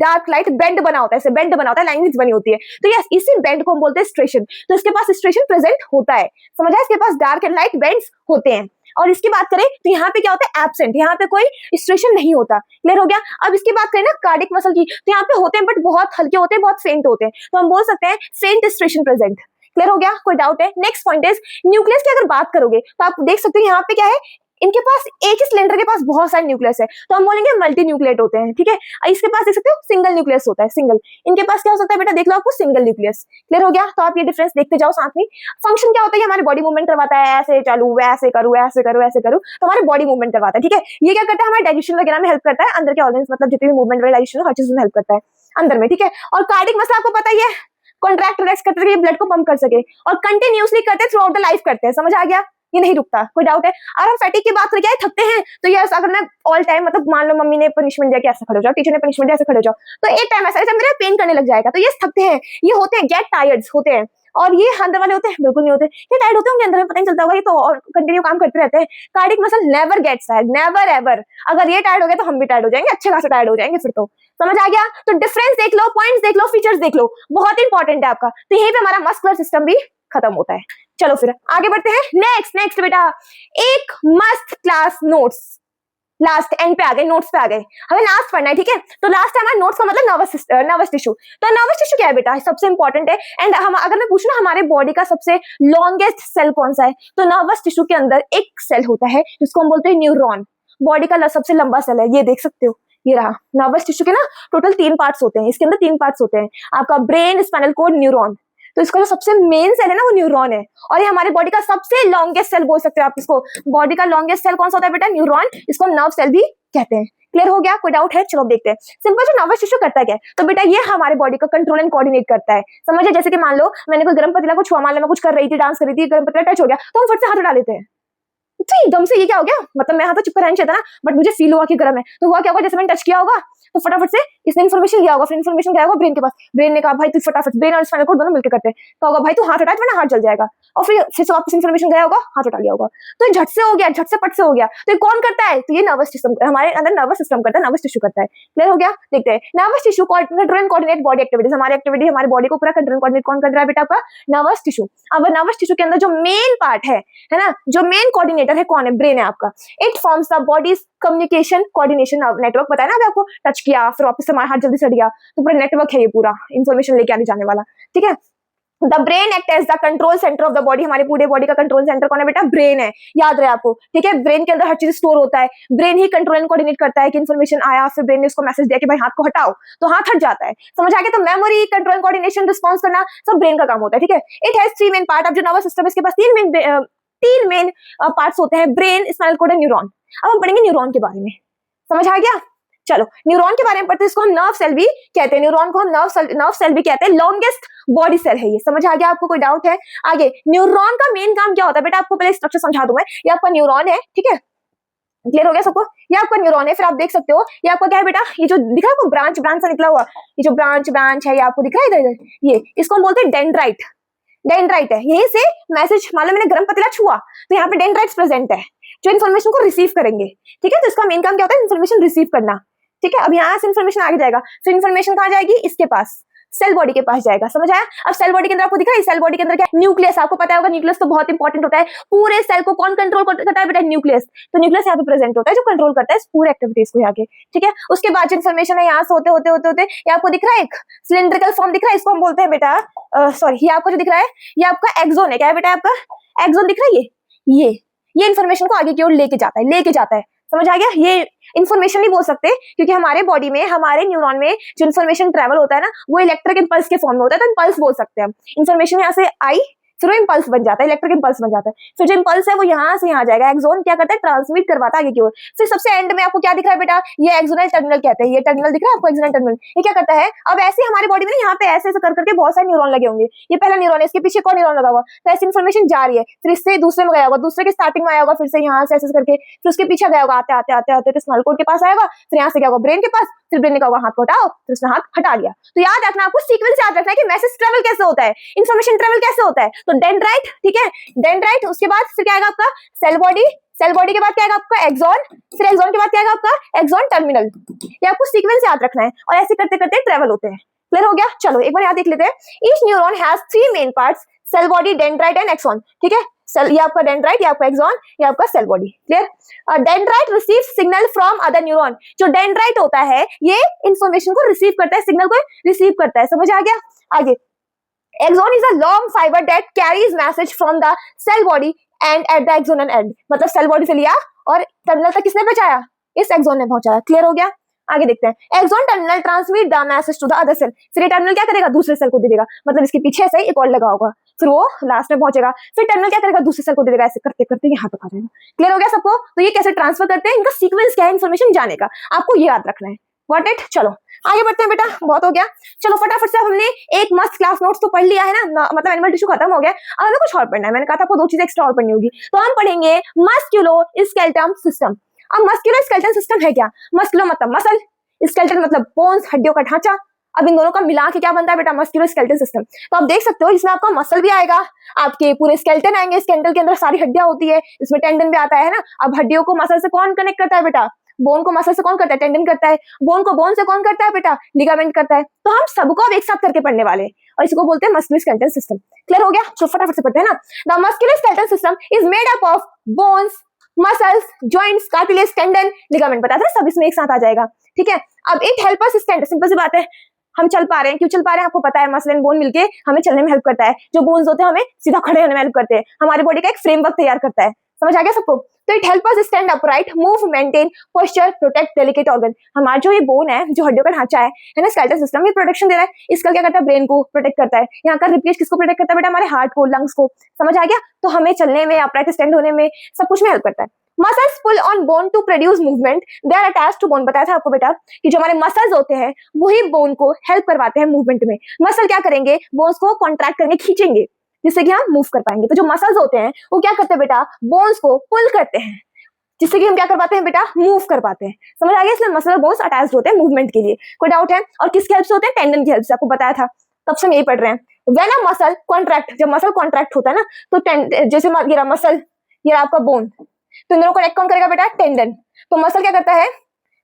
बेंड बना होता है, ऐसे बेंड बना होता है, लाइंस बनी होती है। तो यस, इसी बेंड को हम बोलते हैं स्ट्रेशन। तो इसके पास स्ट्रेशन प्रेजेंट होता है। समझा? इसके पास डार्क एंड लाइट बेंड्स होते हैं। और इसकी बात करें तो यहाँ पे क्या होता है? एब्सेंट, यहाँ पे कोई स्ट्रेशन नहीं होता। क्लियर हो गया? अब इसकी बात करें ना कार्डिक मसल की, तो यहाँ पे होते हैं बट बहुत हल्के होते हैं, बहुत फेंट होते हैं, तो हम बोल सकते हैं फेंट स्ट्रेशन प्रेजेंट। क्लियर हो गया? कोई डाउट है? नेक्स्ट पॉइंट इज न्यूक्लियस की अगर बात करोगे तो आप देख सकते हो यहाँ पे क्या है? इनके पास एक ही सिलेंडर के पास बहुत सारे न्यूक्लियस है, तो हम बोलेंगे मल्टी न्यूक्लिएट होते हैं, ठीक है। इसके पास देख सकते हो सिंगल न्यूक्लियस होता है, सिंगल। इनके पास क्या हो सकता है बेटा, देख लो आपको, सिंगल न्यूक्लियस। क्लियर हो गया? तो आप ये डिफरेंस देखते जाओ साथ में। फंक्शन क्या होता है, हमारे बॉडी मूवमेंट करवाता है, ऐसे चलू, वैसे करूँ, ऐसे करूँ, ऐसे करूँ, तो हमारे बॉडी मूवमेंट करवाता है, ठीक है। ये क्या करता है, हमारे डाइजेशन वगैरह में हेल्प करता है, अंदर के ऑर्गन्स मतलब जितने भी मूवमेंट वगैरह डाइजेशन हर चीज में हेल्प करता है अंदर में, ठीक है। और कार्डिक मसल आपको पता ही है, कॉन्ट्रैक्ट रिलैक्स करते हैं ब्लड को पंप कर सके, और कंटिन्यूसली करते हैं, थ्रू आउट द लाइफ करते हैं। समझ आ गया? ये नहीं रुकता, कोई डाउट है? और हम फैटिक की बात करें, क्या थकते हैं, तो ये अगर मैं ऑल टाइम मतलब मान लो मम्मी ने पनिशमेंट दिया कि ऐसे खड़े हो जाओ, टीचर ने पनिशमेंट दिया ऐसे खड़े हो जाओ, तो एक टाइम ऐसा मेरा पेन करने लग जाएगा, तो ये थकते हैं, ये होते हैं गेट टायर्ड्स होते हैं। और ये अंदर वाले होते हैं बिल्कुल नहीं होते, ये टायर्ड होते हैं, अंदर में पता नहीं चलता होगा, ये तो और कंटिन्यू काम करते रहते हैं। Cardiac muscle never gets tired, never ever. अगर ये टायर्ड हो गया तो हम भी टायर्ड हो जाएंगे, अच्छे खासे टायर्ड हो जाएंगे फिर तो। समझ आ गया? तो डिफरेंस देख लो, पॉइंट्स देख लो, फीचर्स देख लो, बहुत इंपॉर्टेंट है आपका। तो यहीं पे हमारा मस्कुलर सिस्टम भी खत्म होता है। चलो फिर आगे बढ़ते हैं। नेक्स्ट बेटा, एक मस्त क्लास नोट्स, लास्ट एंड पे आ गए, नोट्स पे आ गए, हमें लास्ट पढ़ना है, ठीक है। तो लास्ट है हमारा नोट्स का मतलब नर्वस टिश्यू। तो नर्वस टिश्यू क्या है बेटा, सबसे इंपॉर्टेंट है। एंड हम अगर मैं पूछूं ना हमारे बॉडी का सबसे लॉन्गेस्ट सेल कौन सा है, तो नर्वस टिश्यू के अंदर एक सेल होता है जिसको हम बोलते हैं न्यूरॉन। बॉडी का सबसे लंबा सेल है, ये देख सकते हो, ये रहा। नर्वस टिश्यू के ना टोटल 3 पार्ट्स होते हैं, इसके अंदर 3 पार्ट्स होते हैं, आपका ब्रेन, स्पाइनल कॉर्ड, न्यूरॉन। तो इसका जो सबसे मेन सेल है ना वो न्यूरॉन है, और ये हमारे बॉडी का सबसे लॉन्गेस्ट सेल बोल सकते हो आप इसको। बॉडी का लॉन्गेस्ट सेल कौन सा होता है बेटा, न्यूरॉन। इसको नर्व सेल भी कहते हैं। क्लियर हो गया? कोई डाउट है? चलो देखते हैं। सिंपल जो नर्वस टिश्यू करता है क्या, तो बेटा ये हमारे बॉडी का कंट्रोल एंड कोऑर्डिनेट करता है। समझे? जैसे कि मान लो मैंने कोई गर्म पतीला को छुआ, मान लो मैं कुछ कर रही थी, डांस कर रही थी, गर्म पतीला टच हो गया, तो हम फट से हाथ उठा लेते हैं। तो एकदम से ये क्या हो गया, मतलब मैं हाथ तो चुप रहना चाहिए था ना, बट मुझे फील हुआ कि गर्म है, तो हुआ क्या होगा, जैसे मैंने टच किया होगा तो फटाफट से इसने इन्फॉर्मेशन लिया होगा, फिर इन्फॉर्मेशन गया होगा ब्रेन के पास, ब्रेन ने कहा भाई तू फटाफट, ब्रेन और स्पाइनल कॉर्ड दोनों मिलकर करते हैं, तो होगा भाई तू हाथ हटा वरना हाथ जल जाएगा, और फिर वापस इन्फॉर्मेशन गया होगा, हाथ उठा लिया होगा, तो झट से हो गया, झट से पट से हो गया। तो ये कौन करता है, तो ये नर्वस सिस्टम, हमारे अंदर नर्वस सिस्टम करता है, नर्वस टिश्यू करता है। क्लियर हो गया? देखते हैं। Nervous tissue control and coordinate body activities, हमारी एक्टिविटी, हमारी बॉडी को पूरा कंट्रोल कोऑर्डिनेट कौन कर रहा है बेटा, आपका नर्वस टिश्यू। अब नर्वस टिश्यू के अंदर जो मेन पार्ट है ना, जो मेन कोऑर्डिनेटर है कौन है, ब्रेन है आपका। It forms the bodies communication coordination network, पता है ना अभी आपको, टच किया फिर वापस से हमारा हाथ जल्दी सट गया, तो पूरा नेटवर्क है ये, पूरा इन्फॉर्मेशन लेके आने जाने वाला, ठीक है। The brain act as the control centre of the body, हमारे पूरे बॉडी का कंट्रोल सेंटर कौन है बेटा, ब्रेन है, याद रहे आपको, ठीक है। ब्रेन के अंदर हर चीज स्टोर होता है, brain he control and coordinate करता है कि इन्फॉर्मेशन आया, फिर ब्रेन ने उसको मैसेज दिया कि भाई हाथ को हटाओ, तो हाथ हट जाता है। समझ आ गया? तो मेमोरी, कंट्रोल, कोऑर्डिनेशन, रिस्पॉन्स करना सब ब्रेन का काम होता है, ठीक है। It has 3 main part. अब जो नर्वस सिस्टम, इसके पास 3 मेन पार्ट्स होते हैं, ब्रेन, स्पाइनल कॉर्ड, न्यूरॉन। अब हम पढ़ेंगे न्यूरॉन के बारे में। समझ आ गया? चलो न्यूरॉन के बारे में पढ़ते हैं, इसको हम नर्व सेल भी कहते हैं, न्यूरॉन को हम नर्व सेल भी कहते हैं, लॉन्गेस्ट बॉडी सेल है ये। समझ आ गया आपको? कोई डाउट है? आगे न्यूरॉन का मेन काम क्या होता है बेटा, आपको पहले स्ट्रक्चर समझा दूं मैं। ये आपका न्यूरॉन है, ठीक है, क्लियर हो गया सबको? ये आपका न्यूरॉन है, फिर आप देख सकते हो ये आपका क्या है बेटा, ये जो दिख रहा है आपको ब्रांच सा निकला हुआ, ये जो ब्रांच है ये आपको दिख रहा है इधर, ये इसको हम बोलते हैं डेंड्राइट। डेंड्राइट है, यहीं से मैसेज, मान लो मैंने गर्म पतीला छुआ तो यहाँ पे डेंड्राइट्स प्रेजेंट है जो इन्फॉर्मेशन को रिसीव करेंगे, ठीक है। तो इसका मेन काम क्या होता है, इन्फॉर्मेशन रिसीव करना, ठीक है। अब यहाँ से इन्फॉर्मेशन आगे जाएगा, फिर इन्फॉर्मेशन कहाँ जाएगी, इसके पास, सेल बॉडी के पास जाएगा। समझ आया? अब सेल बॉडी के अंदर आपको दिख रहा है, सेल बॉडी के अंदर क्या, न्यूक्लियस। आपको पता होगा न्यूक्लियस तो बहुत इंपॉर्टेंट होता है, पूरे सेल को कौन कंट्रोल करता है बेटा, न्यूक्लियस। तो न्यूक्लियस यहाँ पे प्रेजेंट होता है जो कंट्रोल करता है पूरे एक्टिविटीज को यहाँ के, ठीक है। उसके बाद जो इन्फॉर्मेशन है यहाँ से होते ये आपको दिख रहा है, एक सिलिंड्रिकल फॉर्म दिख रहा है, इसको हम बोलते हैं बेटा, सॉरी, ये आपको जो दिख रहा है ये आपका एक्सोन है। क्या है बेटा आपका एक्सोन दिख रहा है, ये इन्फॉर्मेशन को आगे की ओर लेके जाता है। समझ आ गया? ये इन्फॉर्मेशन नहीं बोल सकते क्योंकि हमारे बॉडी में, हमारे न्यूरॉन में जो इन्फॉर्मेशन ट्रेवल होता है ना, वो इलेक्ट्रिक इंपल्स के फॉर्म में होता है, तो इंपल्स बोल सकते हैं हम। इन्फॉर्मेशन यहाँ से आई, फिर वो इंपल्स बन जाता है, इलेक्ट्रिक इंपल्स बन जाता है, फिर जो इंपल्स है वो यहाँ से यहाँ जाएगा, एक्सोन क्या करता है, ट्रांसमिट करवाता है आगे की ओर। फिर सबसे एंड में आपको क्या दिख रहा है बेटा, ये एक्सोनल टर्मिनल कहते हैं, ये टर्मिनल दिख रहा है आपको, एक्सोनल टर्मिनल। ये क्या करता है, अब ऐसे हमारी बॉडी में यहाँ पे ऐसे कर करके बहुत सारे न्यूरॉन लगे होंगे, ये पहला न्यूरॉन है, इसके पीछे कौन न्यूरॉन लगा हुआ, तो ऐसी इन्फॉर्मेशन जा रही है, फिर इससे दूसरे में गया होगा, दूसरे के स्टार्टिंग में आया होगा, फिर से यहाँ से ऐसे करके फिर उसके पीछे गया होगा, आते स्पाइनल कॉर्ड के पास आएगा, फिर यहाँ से क्या होगा, ब्रेन के पास, फिर ब्रेन ने कहा हाथ को हटाओ, फिर उसने हाथ हटा लिया। तो याद रखना, आपको सीक्वेंस याद रखना है कि मैसेज ट्रेवल कैसे होता है, इन्फॉर्मेशन ट्रेवल कैसे होता है। तो डेंड्राइट, ठीक है, डेंड्राइट, उसके बाद फिर क्या आएगा आपका सेल बॉडी, सेल बॉडी के बाद क्या आएगा आपका एक्सॉन, फिर एक्सॉन के बाद क्या आएगा आपका एक्सॉन टर्मिनल। ये आपको सीक्वेंस याद रखना है और ऐसे करते करते ट्रेवल होते हैं। क्लियर हो गया? चलो एक बार यहाँ देख लेते हैं। Each neuron has 3 main parts, cell body, dendrite and axon, ठीक है। सेल, ये आपका डेंड्राइट, ये आपका एक्सॉन, ये आपका cell body. Clear? Dendrite receives signal from other neuron. जो डेंड्राइट होता है ये इंफॉर्मेशन को रिसीव करता है, सिग्नल को रिसीव करता है। समझ आ गया? आगे, axon is a long fiber that carries message from the cell body and at the axonal and, मतलब सेल बॉडी से लिया और टर्मिनल तक किसने पहुंचाया, इस एक्सोन ने पहुंचाया। क्लियर हो गया? आगे देखते हैं। Axon terminal transmit the message to the other cell, फिर ये टर्मिनल क्या करेगा, दूसरे सेल को दे देगा, मतलब इसके पीछे से एक और लगा होगा, फिर वो लास्ट में पहुंचेगा, फिर टर्मिनल क्या करेगा, दूसरे सेल को दे देगा, ऐसे करते करते यहाँ तक आ जाएगा। क्लियर हो गया सबको? तो ये कैसे ट्रांसफर करते हैं, इनका सीक्वेंस क्या है इन्फॉर्मेशन जाने का, आपको ये याद रखना है। What it? चलो आगे बढ़ते हैं बेटा, बहुत हो गया। चलो फटाफट से, हमने एक मस्त क्लास नोट्स तो पढ़ लिया है ना, मतलब एनिमल टिश्यू खत्म हो गया, अब हमें कुछ और पढ़ना है। मैंने कहा था आपको 2 चीजें एक्स्ट्रा और पढ़नी होगी, तो हम पढ़ेंगे मस्कुलोस्केलेटल सिस्टम। अब मस्कुलोस्केलेटल सिस्टम है क्या? मस्कुलो मतलब मसल, स्केलेटन मतलब बोन्स, हड्डियों का ढांचा। अब इन दोनों का मिला के क्या बनता है बेटा, मस्कुलोस्केलेटल सिस्टम। तो आप देख सकते हो इसमें आपका मसल भी आएगा, आपके पूरे स्केलेटन आएंगे, स्केलेटन के अंदर सारी हड्डियां होती है, इसमें टेंडन भी आता है ना। अब हड्डियों को मसल से कौन कनेक्ट करता है बेटा, बोन को मसल से कौन करता है, टेंडन करता है, बोन को बोन से कौन करता है बेटा, लिगामेंट करता है। तो हम सबको अब एक साथ करके पढ़ने वाले हैं और इसको बोलते हैं मस्कुलोस्केलेटल सिस्टम। क्लियर हो गया? तो फटाफट से पढ़ते हैं ना। The musculoskeletal system is made up of bones, muscles, joints, cartilage, tendon, ligament, बताया था सब इसमें एक साथ आ जाएगा। ठीक है, अब it help us stand, simple सी बात है, हम चल पा रहे हैं, क्यों चल पा रहे हैं आपको पता है, मसल एंड बोन मिलके हमें चलने में हेल्प करता है, जो बोन्स होते हैं हमें सीधा खड़े होने में हेल्प करते हैं, हमारी बॉडी का एक फ्रेमवर्क तैयार करता है। समझ आ गया सबको? तो it help us stand upright, move, maintain posture, protect delicate organ. हमारा जो ये बोन है, जो हड्डियों का ढांचा है ना, स्केलेटल सिस्टम, ये प्रोटेक्शन दे रहा है। इसका क्या करता है, ब्रेन को प्रोटेक्ट करता है, यहाँ का रिबकेज किसको प्रोटेक्ट करता है बेटा, हमारे हार्ट को, लंग्स को। समझ आ गया? तो हमें चलने में, अपराइट स्टैंड होने में, सब कुछ में हेल्प करता है। Muscles pull on bone to produce movement, they are attached to bone, बताया था आपको बेटा कि जो हमारे मसल्स होते हैं वही बोन को हेल्प करवाते हैं मूवमेंट में। मसल क्या करेंगे, बोन्स को कॉन्ट्रैक्ट करके खींचेंगे जिससे कि हम मूव कर पाएंगे। तो जो मसल्स होते हैं वो क्या करते हैं बेटा, बोन्स को पुल करते हैं जिससे कि हम क्या कर पाते हैं बेटा, मूव कर पाते हैं। समझ आ गया? इसलिए मसल और बोन्स अटैच्ड होते हैं मूवमेंट के लिए। कोई डाउट है? और किसकी हेल्प से होते हैं, टेंडन की हेल्प से, आपको बताया था, तब से हम यही पढ़ रहे हैं। व्हेन अ मसल कॉन्ट्रैक्ट, जब मसल कॉन्ट्रैक्ट होता है ना, तो जैसे ये मसल, ये आपका बोन, तो इन दोनों को कनेक्ट कौन करेगा बेटा, टेंडन। तो मसल क्या करता है,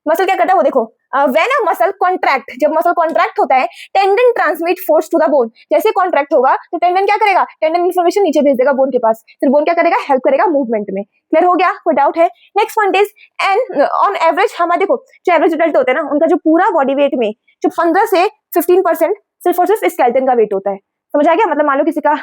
मसल क्या करता है वो देखो, व्हेन अ मसल कॉन्ट्रैक्ट, जब मसल कॉन्ट्रैक्ट होता है, tendon transmit force to the bone, जैसे कॉन्ट्रैक्ट होगा तो टेंडन क्या करेगा, टेंडन इन्फॉर्मेशन नीचे भेज देगा बोन के पास, फिर बोन क्या करेगा, हेल्प करेगा मूवमेंट में। क्लियर हो गया? कोई डाउट है? Next point is, and on average, हमारे देखो जो एवरेज एडल्ट होते हैं ना, उनका जो पूरा बॉडी वेट में जो 15 से 15% सिर्फ और सिर्फ स्केलेटन का वेट होता है। समझ आ गया? मतलब मान लो किसी का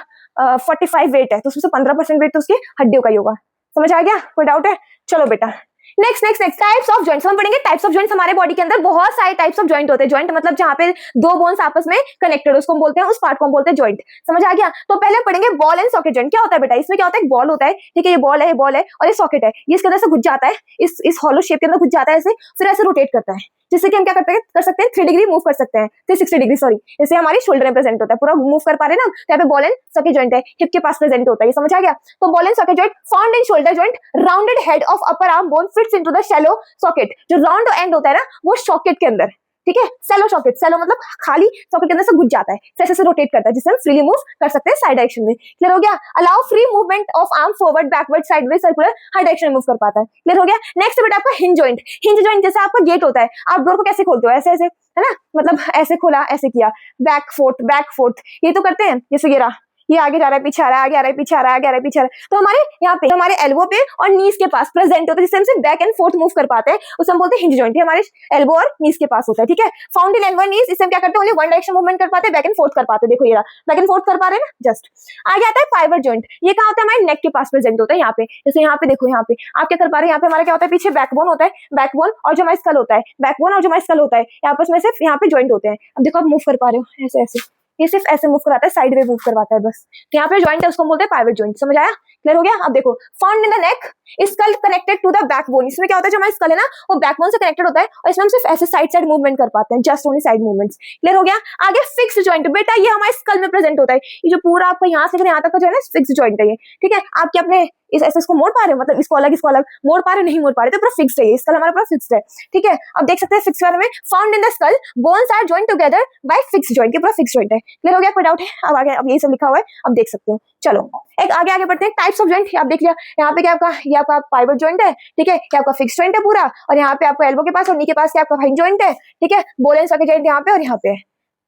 45 वेट है तो उसमें से 15% वेट तो उसके हड्डियों का ही होगा। समझ आ गया? कोई डाउट है? चलो बेटा नेक्स्ट टाइप्स ऑफ जॉइंट्स हम पढ़ेंगे। टाइप्स ऑफ जॉइंट्स, हमारे बॉडी के अंदर बहुत सारे टाइप्स ऑफ जॉइंट होते हैं। जॉइंट मतलब जहां पे दो बोन्स आपस में कनेक्टेड, उसको हम बोलते हैं, उस पार्ट को हम बोलते हैं जॉइंट। समझ आ गया? तो पहले पढ़ेंगे बॉल एंड सॉकेट जॉइंट। क्या होता है बेटा, इसमें क्या होता है, एक बॉल होता है, ठीक है, ये बॉल है और ये सॉकेट है, ये इसके अंदर से घुस जाता है, इस हॉलो शेप के अंदर घुस जाता है ऐसे, फिर ऐसे रोटेट करता है, जिससे कि हम क्या कर सकते हैं 3 डिग्री मूव कर सकते हैं, 360 डिग्री सॉरी, जैसे हमारी शोल्डर में प्रेजेंट होता है, पूरा मूव कर पा रहे हैं ना, यहाँ पे बॉल एंड सॉकेट जॉइंट है, हिप के पास प्रेजेंट होता है। समझ आ गया? तो ball and socket joint found in shoulder joint, rounded head of upper arm bone fits into the shallow socket. जो राउंड एंड होता है ना वो सॉकेट के अंदर, ठीक है, सेलो सॉकेट, सेलो मतलब खाली सॉकेट के अंदर से घुस जाता है, फिर ऐसे रोटेट करता है, जिससे हम फ्रीली मूव कर सकते हैं साइड डायरेक्शन में। क्लियर हो गया? Allow free movement of arm forward, backward, sideways, circular, her direction में मूव कर पाता है। क्लियर हो गया? नेक्स्ट बेटा आपका हिंज जॉइंट। हिंज जॉइंट जैसे आपका गेट होता है, आप डोर को कैसे खोलते हो, ऐसे ऐसे, है ना, मतलब ऐसे खोला, ऐसे किया, बैक फोर्थ, ये तो करते हैं। जैसे ये रहा, ये आगे जा रहा है, पीछे आ रहा है, आगे आ रहा है, पीछे आ रहा है, आगे आ रहा है, पीछे आ रहा है, तो हमारे यहाँ पे हमारे एल्बो पे और नीज के पास प्रेजेंट होता है, जिससे हम बैक एंड फोर्थ मूव कर पाते हैं, उसे हम बोलते हैं हिंज जॉइंट। ये हमारे एल्बो और नीज के पास होता है, ठीक है। फाउंड इन एल्बो नीज, इससे हम क्या करते हैं, ओनली वन डायरेक्शन मूवमेंट कर पाते हैं, बैक एंड फोर्थ कर पाते हैं। देखो ये रहा, बैक एंड फोर्थ कर पा रहे हैं ना, जस्ट। आगे आता है फाइबर जॉइंट। ये कहाँ होता है, हमारे नेक के पास प्रेजेंट होता है, यहाँ पे, जैसे यहाँ पे देखो, यहाँ पे आप क्या कर पा रहे हैं, यहाँ पे हमारा क्या होता है, पीछे बैकबोन होता है, बैकबोन और जो हमारा स्कल होता है, बैकबोन और जो हमारा स्कल होता है, आपस में सिर्फ यहाँ पे जॉइंट होते हैं। अब देखो आप मूव कर पा रहे हो, ऐसे ऐसे, ये सिर्फ ऐसे मूव कराता है, साइड वे मूव करवाता है बस। तो यहाँ पे जॉइंट है, उसको बोलते हैं पाइवट जॉइंट। समझ आया? क्लियर हो गया? अब देखो, found in the neck, skull connected to the backbone. इसमें क्या होता है, जो हमारा स्कल है ना वो बैकबोन से कनेक्टेड होता है, और इसमें हम सिर्फ ऐसे साइड मूवमेंट कर पाते हैं, just only side movements. Clear हो गया? आगे फिक्स जॉइंट, बेटा ये हमारे स्कल में प्रेजेंट होता है, ये जो पूरा आपका यहाँ से यहाँ तक का जो है ना फिक्स जॉइंट है ये, ठीक है। आपके अपने इस ऐसे इसको मोड़ पा रहे हो, मतलब इसको अलग मोड़ पा रहे हो, नहीं मोड़ पा रहे, तो पूरा फिक्स्ड है, स्कल हमारा पूरा फिक्स्ड है, ठीक है। अब देख सकते हैं फिक्स वाले में, found in the skull, bones are joint together by fix joint, के पूरा फिक्स जॉइंट है। क्लियर हो गया? कोई डाउट है? अब आगे, अब यही सब लिखा हुआ है, अब देख सकते हो। चलो एक आगे बढ़ते हैं। टाइप्स ऑफ जॉइंट आप देख लिया, यहाँ पे क्या आपका, ये आपका पाइवट जॉइंट है, ठीक है, ये आपका फिक्स जॉइंट है पूरा, और यहाँ पे आपका एल्बो के पास और नी के पास क्या आपका हिंज जॉइंट है, ठीक है, बॉल एंड सॉकेट जॉइंट यहाँ पे और यहाँ पे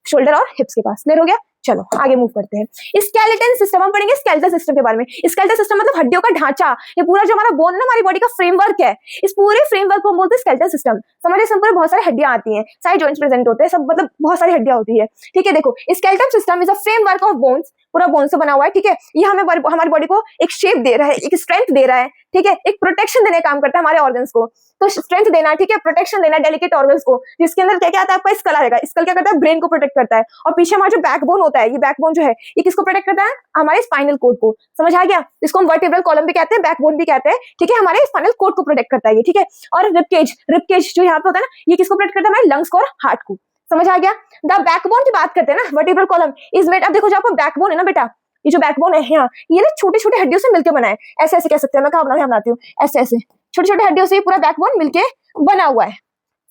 शोल्डर और हिप्स के पास। क्लियर हो गया? चलो आगे मूव करते हैं। स्केलेटन सिस्टम हम पढ़ेंगे, स्केलेटल सिस्टम के बारे में। स्केलेटल सिस्टम मतलब हड्डियों का ढांचा, ये पूरा जो हमारा बोन है ना, हमारी बॉडी का फ्रेमवर्क है, इस पूरे फ्रेमवर्क को हम बोलते हैं स्केलेटल सिस्टम। समझिए, इसमें पूरे बहुत सारी हड्डियां आती हैं, सारे जॉइंट्स प्रेजेंट होते हैं, सब मतलब बहुत सारी हड्डियां होती है, ठीक है। देखो, skeletal system is a framework of bones पूरा बोन से बना हुआ है, ठीक है। ये हमें हमारी बॉडी को एक शेप दे रहा है, एक स्ट्रेंथ दे रहा है, ठीक है, एक प्रोटेक्शन देने का काम करता है हमारे ऑर्गन्स को। तो स्ट्रेंथ देना, ठीक है, प्रोटेक्शन देना डेलिकेट ऑर्गन्स को, जिसके अंदर क्या क्या आता है आपका स्कल आएगा। स्कल क्या करता है, ब्रेन को प्रोटेक्ट करता है। और पीछे हमारा जो बैकबोन होता है, ये बैकबोन जो है ये किसको प्रोटेक्ट करता है, हमारे स्पाइनल कोड को। समझ आ गया, इसको हम वर्टिब्रल कॉलम भी कहते हैं, बैकबोन भी कहते हैं, ठीक है, हमारे स्पाइनल कोड को प्रोटेक्ट करता है ये, ठीक है। और रिबकेज जो यहाँ पे होता है ना, ये किसको प्रोटेक्ट करता है, हमारे लंग्स को और हार्ट को। समझ आ गया। द बैकबोन की बात करते हैं ना, वर्टिब्रल कॉलम इज मेड, अब देखो जो आपका बैकबोन है ना बेटा, ये जो बैकबोन है यहाँ, ये ना छोटे छोटे हड्डियों से मिलकर बना है। ऐसे ऐसे कह सकते हैं, मैं कहा बनाती हूँ, ऐसे ऐसे छोटे छोटे हड्डियों से पूरा बैकबोन मिलके बना हुआ है।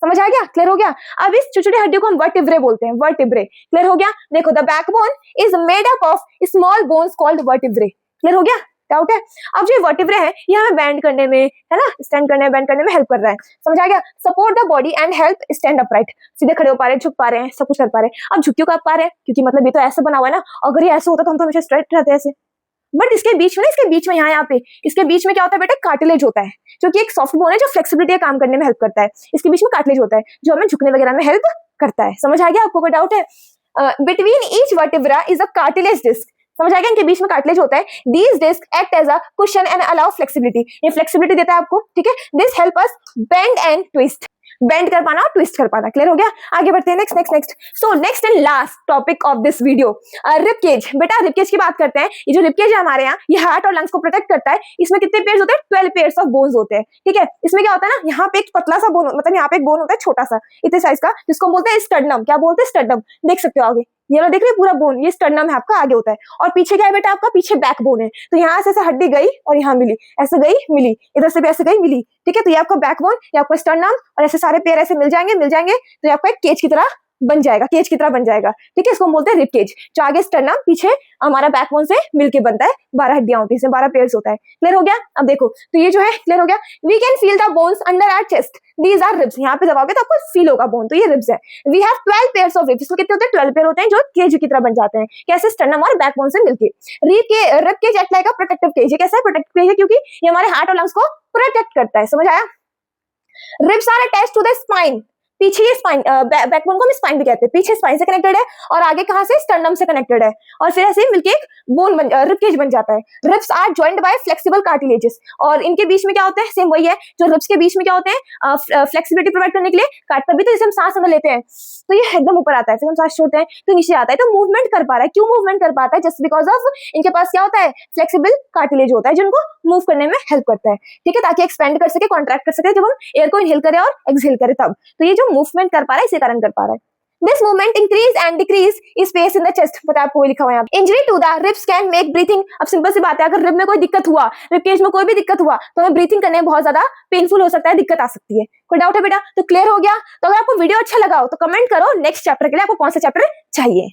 समझ आ गया, क्लियर हो गया। अब इस छोटे छोटे हड्डियों को हम वर्टिब्रे बोलते हैं, वर्टिब्रे। क्लियर हो गया। देखो the backbone is made up of small bones called vertebrae. Clear हो गया, डाउट है। अब जो वर्टिब्रे है ये हमें बैंड करने में, है ना, स्टैंड करने में, बैंड करने में हेल्प कर रहा है। समझ आ गया। Support the body and help stand upright, सीधे खड़े हो पा रहे हैं, झुक पा रहे हैं, सब कुछ कर पा रहे हैं। अब झुक क्यों कर पा रहे हैं, क्योंकि मतलब ये तो ऐसे बना हुआ है ना, अगर ये ऐसे होता तो हम तो हमेशा स्ट्रेट रहते ऐसे। बट इसके बीच में ना, इसके बीच में यहाँ पे इसके बीच में क्या होता है बेटा, कार्टिलेज होता है, जो कि एक सॉफ्ट बोन है जो फ्लेक्सिबिलिटी का काम करने में हेल्प करता है। इसके बीच में कार्टिलेज होता है जो हमें झुकने वगैरह में हेल्प करता है। समझ आ गया, आपको कोई डाउट है। Between each vertebra is a cartilage disc. समझ आ गया, इनके बीच में कार्टिलेज होता है। These disc act as a cushion and allow flexibility, ये फ्लेक्सिबिलिटी देता है आपको, ठीक है। This help us bend and twist, bend कर पाना और ट्विस्ट कर पाना। क्लियर हो गया, आगे बढ़ते हैं। Next so next and last topic of this video, rib cage. बेटा रिब केज की बात करते हैं। ये जो रिब केज है हमारे यहाँ, ये हार्ट और लंग्स को प्रोटेक्ट करता है। इसमें कितने पेयर्स होते हैं, 12 पेयर्स ऑफ बोन्स होते हैं, ठीक है। इसमें क्या होता है ना, यहाँ पे एक पतला सा बोन, मतलब यहाँ पे एक बोन होता है छोटा सा इतने साइज का, जिसको हम बोलते हैं स्टर्नम। क्या बोलते हैं, स्टर्नम। देख सकते हो आगे, ये लोग देख रहे हैं पूरा बोन, ये स्टर्नम है आपका, आगे होता है। और पीछे क्या है बेटा, आपका पीछे बैकबोन है। तो यहाँ से ऐसे हड्डी गई और यहाँ मिली, ऐसे गई मिली, इधर से भी ऐसे गई मिली, ठीक है। तो ये आपका बैकबोन, ये आपका स्टर्नम, और ऐसे सारे पेयर ऐसे मिल जाएंगे तो ये आपका एक केज की तरह बन जाएगा, केज की तरह बन जाएगा, ठीक है। इसको हम बोलते हैं रिब केज, जो आगे स्टर्नम पीछे हमारा बैकबोन से मिलके बनता है। 12 हड्डियां होती है, इसमें 12 पेयर्स होता है। क्लियर हो गया। अब देखो, तो ये जो है क्लियर हो गया। We can feel the bones under our chest, these are ribs. यहाँ पे दबाओगे तो आपको फील होगा बोन, तो ये रिब्स है। We have 12 pairs of ribs, इसमें कितने होते हैं, 12 पेयर होते हैं, जो केज की तरह बन जाते हैं। कैसे, स्टर्नम और बैकबोन से मिलके। Rib cage act like a protective cage. ये कैसा है, प्रोटेक्टिव केज है, क्योंकि ये हमारे हार्ट और लंग्स को प्रोटेक्ट करता है। समझ आया। Ribs are attached to the spine, पीछे ये स्पाइन, बैकबोन को हम स्पाइन भी कहते हैं, पीछे स्पाइन से कनेक्टेड है और आगे कहां से, स्टर्नम से कनेक्टेड है। और फिर ऐसे मिलके एक बोन रिब केज बन जाता है। Ribs are joined by flexible cartilages, और इनके बीच में क्या होते हैं, सेम वही है जो रिब्स के बीच में क्या होते हैं, फ्लेक्सिबिलिटी प्रोवाइड करने के लिए तभी तो जैसे हम सांस अंदर लेते हैं तो ये एकदम ऊपर आता है, फिर हम सांस छोड़ते हैं तो नीचे आता है, तो मूवमेंट कर पा रहा है। क्यों मूवमेंट कर पाता है, जस्ट बिकॉज ऑफ इनके पास क्या होता है, फ्लेक्सिबल कार्टिलेज होता है, जो इनको मूव करने में हेल्प करता है, ठीक है, ताकि एक्सपेंड कर सके, कॉन्ट्रैक्ट कर सके जब हम एयर को इनहेल करें और एक्सहेल करें तब। तो ये जो मूवमेंट कर पा रहा है इसी कारण कर पा रहा है। This movement increase and decrease space in the chest, पता है आपको लिखा हुआ है यहाँ पे। Injury to the ribs can make breathing, अब सिंपल सी बात है, अगर रिब में कोई दिक्कत हुआ, रिब केज में कोई भी दिक्कत हुआ तो हमें ब्रीथिंग करने में बहुत ज्यादा पेनफुल हो सकता है, दिक्कत आ सकती है। कोई डाउट है बेटा, तो क्लियर हो गया। तो अगर आपको वीडियो अच्छा लगा हो तो कमेंट करो नेक्स्ट चैप्टर के लिए आपको कौन सा चैप्टर चाहिए।